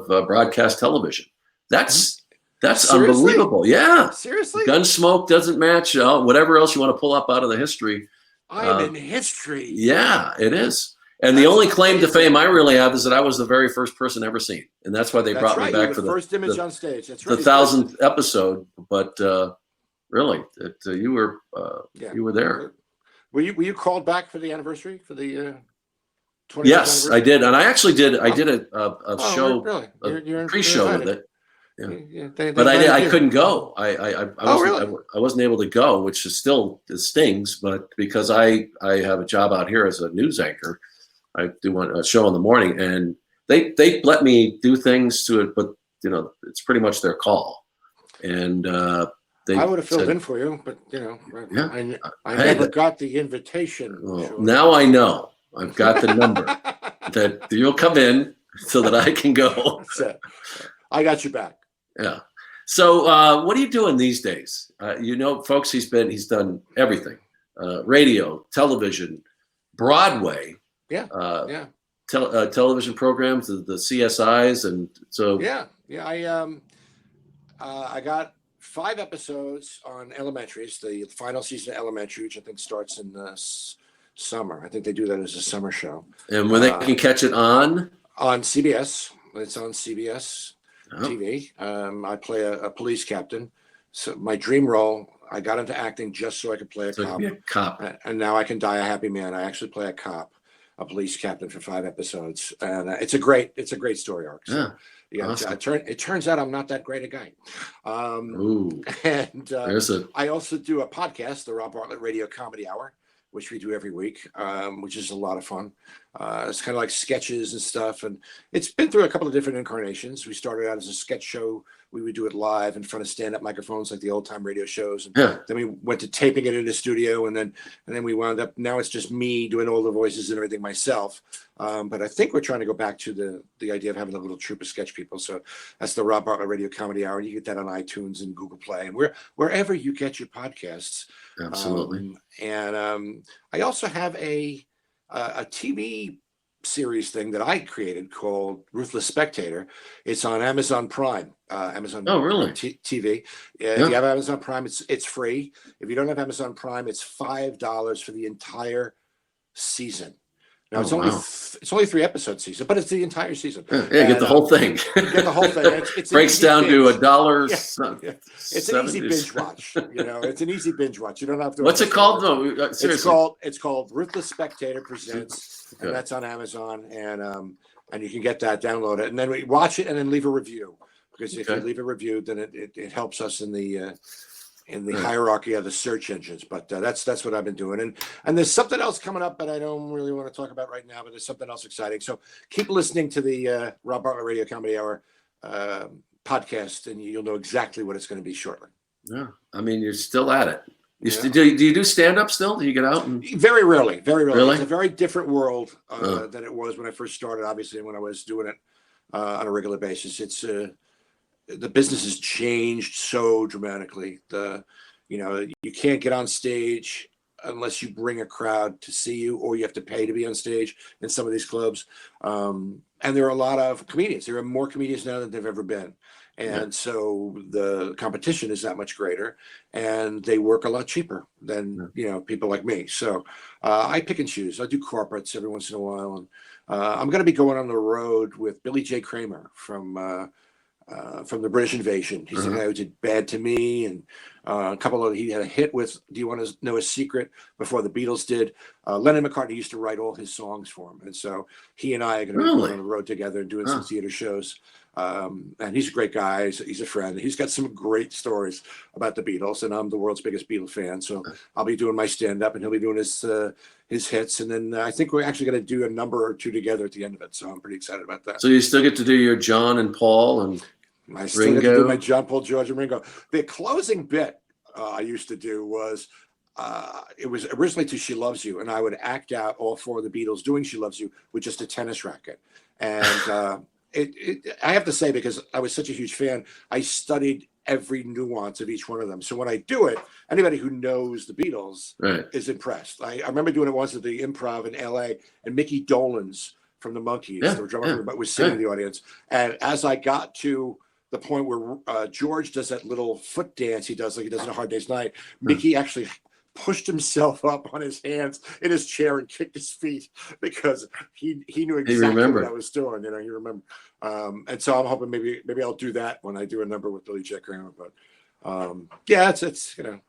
broadcast television. That's Seriously? unbelievable. Yeah, Seriously, Gunsmoke doesn't match whatever else you want to pull up out of the history. I'm in history. Yeah, it is. And the only claim to fame I really have is that I was the very first person ever seen, and that's why they brought me back for the first image on stage. That's right. The 1000th episode. But really, you were there. Were you called back for the anniversary for the 20th Yes, anniversary? I did, and I actually did. I did a show, really? a pre-show with it. Yeah. They But I couldn't go. I wasn't able to go, which is still stings. But because I have a job out here as a news anchor, I do a show in the morning, and they let me do things to it, but it's pretty much their call. And I would have filled in for you, but I never got the invitation. Well, now I know. I've got the number that you'll come in so that I can go. I got you back. Yeah. So what are you doing these days? Folks, he's done everything: radio, television, Broadway. Yeah. Television programs, the CSIs, and so. Yeah. I got 5 episodes on Elementary. It's the final season of Elementary, which I think starts in the summer. I think they do that as a summer show. And when they can catch it on CBS, it's on CBS TV. I play a police captain. So my dream role, I got into acting just so I could play a cop. And now I can die a happy man. I actually play a police captain for 5 episodes, and it's a great story arc. So, awesome. It turns out I'm not that great a guy. I also do a podcast, the Rob Bartlett Radio Comedy Hour, which we do every week, which is a lot of fun. It's kind of like sketches and stuff, and it's been through a couple of different incarnations. We started out as a sketch show. We would do it live in front of stand-up microphones like the old-time radio shows. And then we went to taping it in the studio, and then we wound up, now it's just me doing all the voices and everything myself. But I think we're trying to go back to the idea of having a little troupe of sketch people. So that's the Rob Bartlett Radio Comedy Hour. You get that on iTunes and Google Play and wherever you get your podcasts. Absolutely. I also have a TV series thing that I created called Ruthless Spectator. It's on Amazon Prime. Amazon TV. If you have Amazon Prime, it's free. If you don't have Amazon Prime, it's $5 for the entire season. Now it's only 3 episode season, but it's the entire season. Get the whole thing. Get the whole thing. It's breaks down binge. to $1. It's an easy binge watch. It's an easy binge watch. You don't have to. What's it called? No, seriously. It's called Ruthless Spectator Presents, and that's on Amazon, and you can get that, download it, and then we watch it and then leave a review, because if you leave a review, then it helps us in the hierarchy of the search engines. But that's what I've been doing, and there's something else coming up, but I don't really want to talk about right now. But there's something else exciting. So keep listening to the Rob Bartlett Radio Comedy Hour podcast, and you'll know exactly what it's going to be shortly. Yeah, I mean, you're still at it. Do you do stand up still? Do you get out? Very rarely. Really? It's a very different world than it was when I first started. Obviously, when I was doing it on a regular basis, it's the business has changed so dramatically. You can't get on stage unless you bring a crowd to see you, or you have to pay to be on stage in some of these clubs. And there are a lot of comedians. There are more comedians now than there've ever been. And so the competition is that much greater, and they work a lot cheaper than people like me. So I pick and choose. I do corporates every once in a while, and I'm going to be going on the road with Billy J. Kramer from the British Invasion. He's the guy who did Bad to Me, and he had a hit with Do You Want to Know a Secret before the Beatles did. Lennon McCartney used to write all his songs for him. And so he and I are going to be going on the road together and doing some theater shows. And he's a great guy. He's a friend. He's got some great stories about the Beatles, and I'm the world's biggest Beatle fan. So I'll be doing my stand-up, and he'll be doing his hits. And then I think we're actually going to do a number or two together at the end of it. So I'm pretty excited about that. So you still get to do your John and Paul and I still get to do my John, Paul, George, and Ringo. The closing bit I used to do was, it was originally to She Loves You, and I would act out all four of the Beatles doing She Loves You with just a tennis racket. And I have to say, because I was such a huge fan, I studied every nuance of each one of them. So when I do it, anybody who knows the Beatles is impressed. I remember doing it once at the Improv in LA, and Mickey Dolenz from the Monkees, the drummer, was sitting in the audience. And as I got to the point where George does that little foot dance he does, like he does in A Hard Day's Night, Mickey actually pushed himself up on his hands in his chair and kicked his feet because he knew exactly what I was doing. You remember. And so I'm hoping maybe I'll do that when I do a number with Billy J. Kramer. But it's you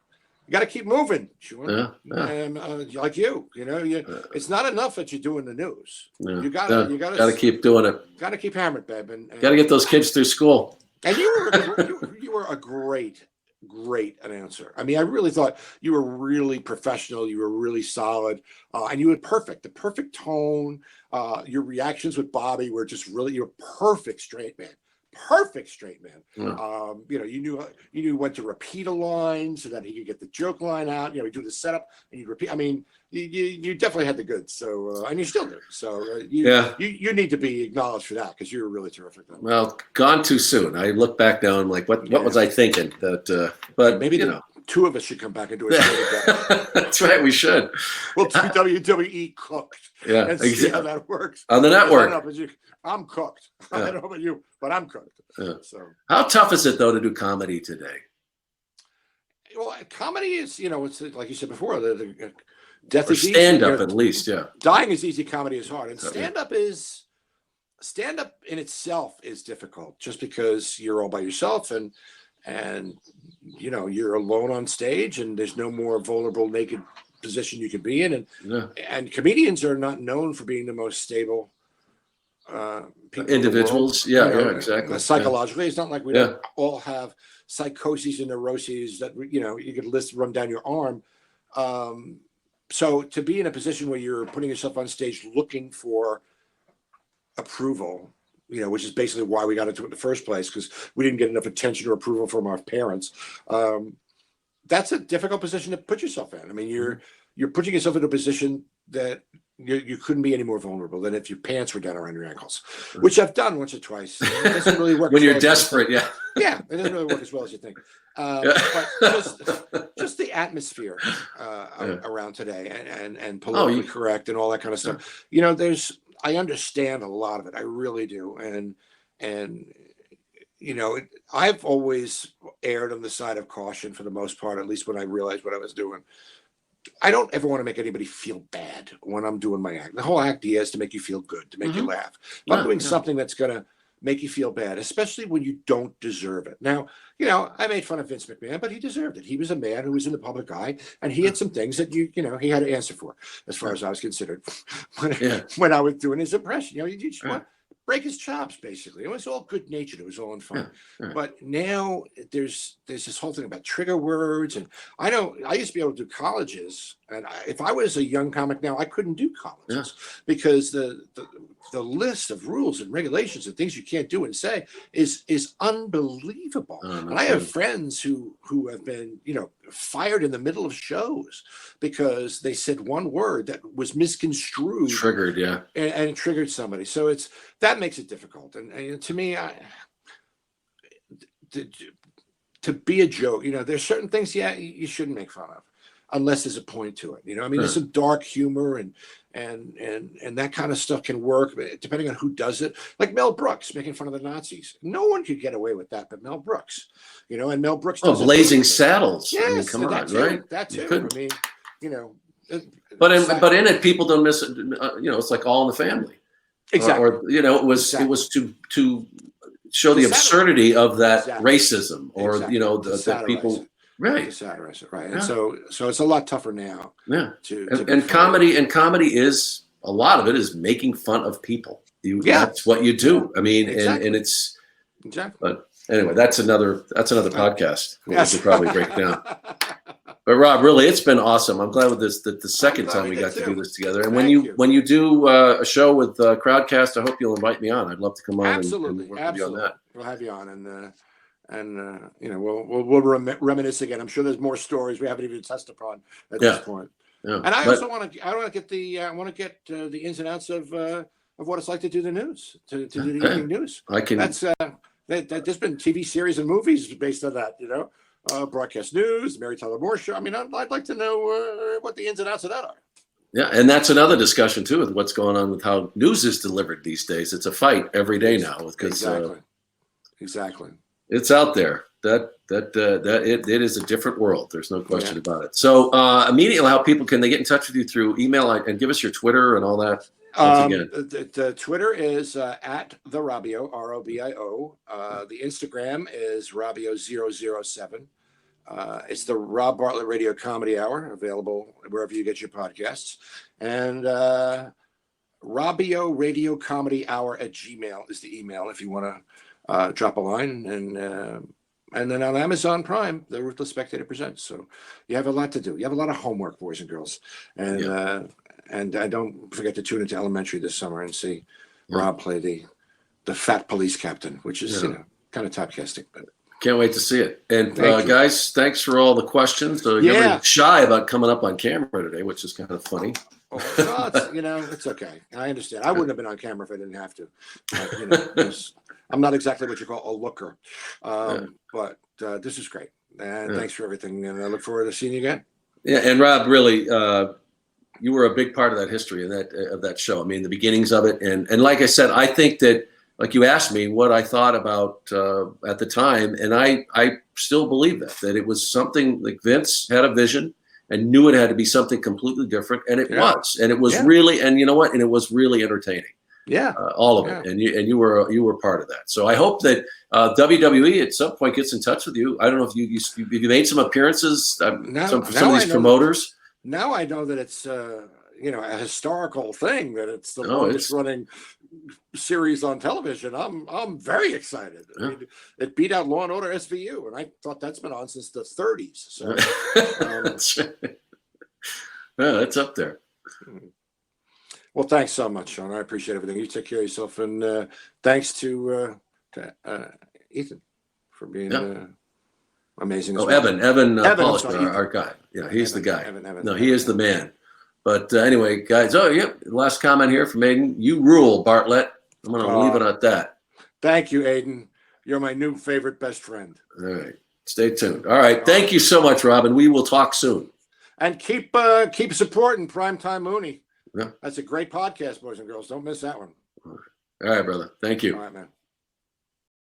got to keep moving. And like it's not enough that you're doing the news. You got to keep doing it. Got to keep hammering, babe. And got to get those kids through school. And you were a great announcer. I mean, I really thought you were really professional. You were really solid, and you had the perfect tone. Your reactions with Bobby were just you're perfect straight man. You knew when to repeat a line so that he could get the joke line out. We do the setup and you repeat. I mean, you definitely had the goods. So and you still do. So you need to be acknowledged for that, because you were really terrific. Then. Well, gone too soon. I look back now and like, what was I thinking? That, but maybe two of us should come back and do it. That's right. We should. We'll do WWE Cooked. And see how that works on the network. I'm cooked. I don't know about you, but I'm cooked. So, how tough is it though to do comedy today? Well, comedy is, it's like you said before, the death is easy. Stand up, at least, Dying is easy. Comedy is hard, and stand up in itself is difficult, just because you're all by yourself and you're alone on stage, and there's no more vulnerable, naked position you could be in, and comedians are not known for being the most stable individuals. Exactly. Psychologically, it's not like we don't all have psychoses and neuroses that you could run down your arm. So to be in a position where you're putting yourself on stage looking for approval, which is basically why we got into it in the first place, because we didn't get enough attention or approval from our parents. That's a difficult position to put yourself in. I mean, you're putting yourself in a position that you couldn't be any more vulnerable than if your pants were down around your ankles, which I've done once or twice. It doesn't really work when you're desperate. Yeah, it doesn't really work as well as you think. But just the atmosphere around today, and politically correct and all that kind of stuff. I understand a lot of it. I really do, and I've always erred on the side of caution for the most part, at least when I realized what I was doing. I don't ever want to make anybody feel bad when I'm doing my act. The whole idea is to make you feel good, to make you laugh. If I'm doing something that's going to make you feel bad, especially when you don't deserve it. Now, I made fun of Vince McMahon, but he deserved it. He was a man who was in the public eye, and he had some things that he had to answer for, as far as I was considered when I was doing his impression. You just want to break his chops, basically. It was all good natured. It was all in fun. But now there's this whole thing about trigger words, and I used to be able to do colleges, and if I was a young comic now, I couldn't do colleges because the list of rules and regulations and things you can't do and say is unbelievable. And I have friends who have been fired in the middle of shows because they said one word that was misconstrued, triggered, and it triggered somebody. So that makes it difficult. And to me, to be a joke, there's certain things you shouldn't make fun of. unless there's a point to it. You know, I mean, there's some dark humor and that kind of stuff can work depending on who does it. Like Mel Brooks making fun of the Nazis. No one could get away with that but Mel Brooks. You know, and Mel Brooks does Blazing Saddles. Yes, I mean, come on, right? That too. I mean, you know. But in it, people don't miss it. You know, it's like All in the Family. Exactly. Or you know, it was to show the absurdity of that racism, or you know, that people. Right. Satirize it, right. Yeah. And so it's a lot tougher now. Yeah. And comedy is a lot of it is making fun of people. That's what you do. I mean, and it's exactly. But anyway, that's another podcast. Yes. We should probably break down. But Rob, really, it's been awesome. I'm glad with this that the second time we got to do this together. And when you do a show with Crowdcast, I hope you'll invite me on. I'd love to come on. Absolutely, and work with you on that. We'll have you on, and you know, we'll reminisce again. I'm sure there's more stories we haven't even touched upon at this point. Yeah. And I also want to get the ins and outs of what it's like to do the news, to do the evening news. There's been TV series and movies based on that, you know. Broadcast news, Mary Tyler Moore show. I mean, I'd like to know what the ins and outs of that are. Yeah, and that's another discussion too, with what's going on with how news is delivered these days. It's a fight every day now, because exactly, it's out there. That it is a different world. There's no question about it. So immediately, how people can they get in touch with you through email and give us your Twitter and all that? The Twitter is at the Robio, ROBIO. The Instagram is Robio007. It's the Rob Bartlett Radio Comedy Hour, available wherever you get your podcasts. And Robio Radio Comedy Hour at Gmail is the email if you want to drop a line. And then on Amazon Prime, The Ruthless Spectator Presents. So you have a lot to do. You have a lot of homework, boys and girls. And don't forget to tune into Elementary this summer and see Rob play the fat police captain, which is kind of typecasting. But can't wait to see it. And guys, thanks for all the questions. You're really shy about coming up on camera today, which is kind of funny. Well, it's okay. I understand. I wouldn't have been on camera if I didn't have to. But, you know, I'm not exactly what you call a looker. But this is great. And thanks for everything. And I look forward to seeing you again. Yeah, and Rob, really, you were a big part of that history and of that show. I mean, the beginnings of it. And like I said, I think that, like you asked me what I thought about at the time, and I still believe that it was something like Vince had a vision and knew it had to be something completely different, and it was, and it was really, and you know what, and it was really entertaining. Yeah, all of it, and you were part of that. So I hope that WWE at some point gets in touch with you. I don't know if you made some appearances some of these promoters. Now I know that it's a historical thing, that it's the longest running series on television. I'm very excited. I mean, it beat out Law and Order SVU, and I thought that's been on since the 30s. So that's right. Yeah, it's up there. Well, thanks so much, Sean. I appreciate everything. You take care of yourself, and thanks to Ethan for being amazing. Evan Pollack, our guy. Yeah, he's the guy. He is the man. But anyway, guys, last comment here from Aiden. You rule, Bartlett. I'm going to leave it at that. Thank you, Aiden. You're my new favorite best friend. All right. Stay tuned. All right. Thank you so much, Robin. We will talk soon. And keep supporting Primetime Mooney. Yeah. That's a great podcast, boys and girls. Don't miss that one. All right, brother. Thank you. All right, man.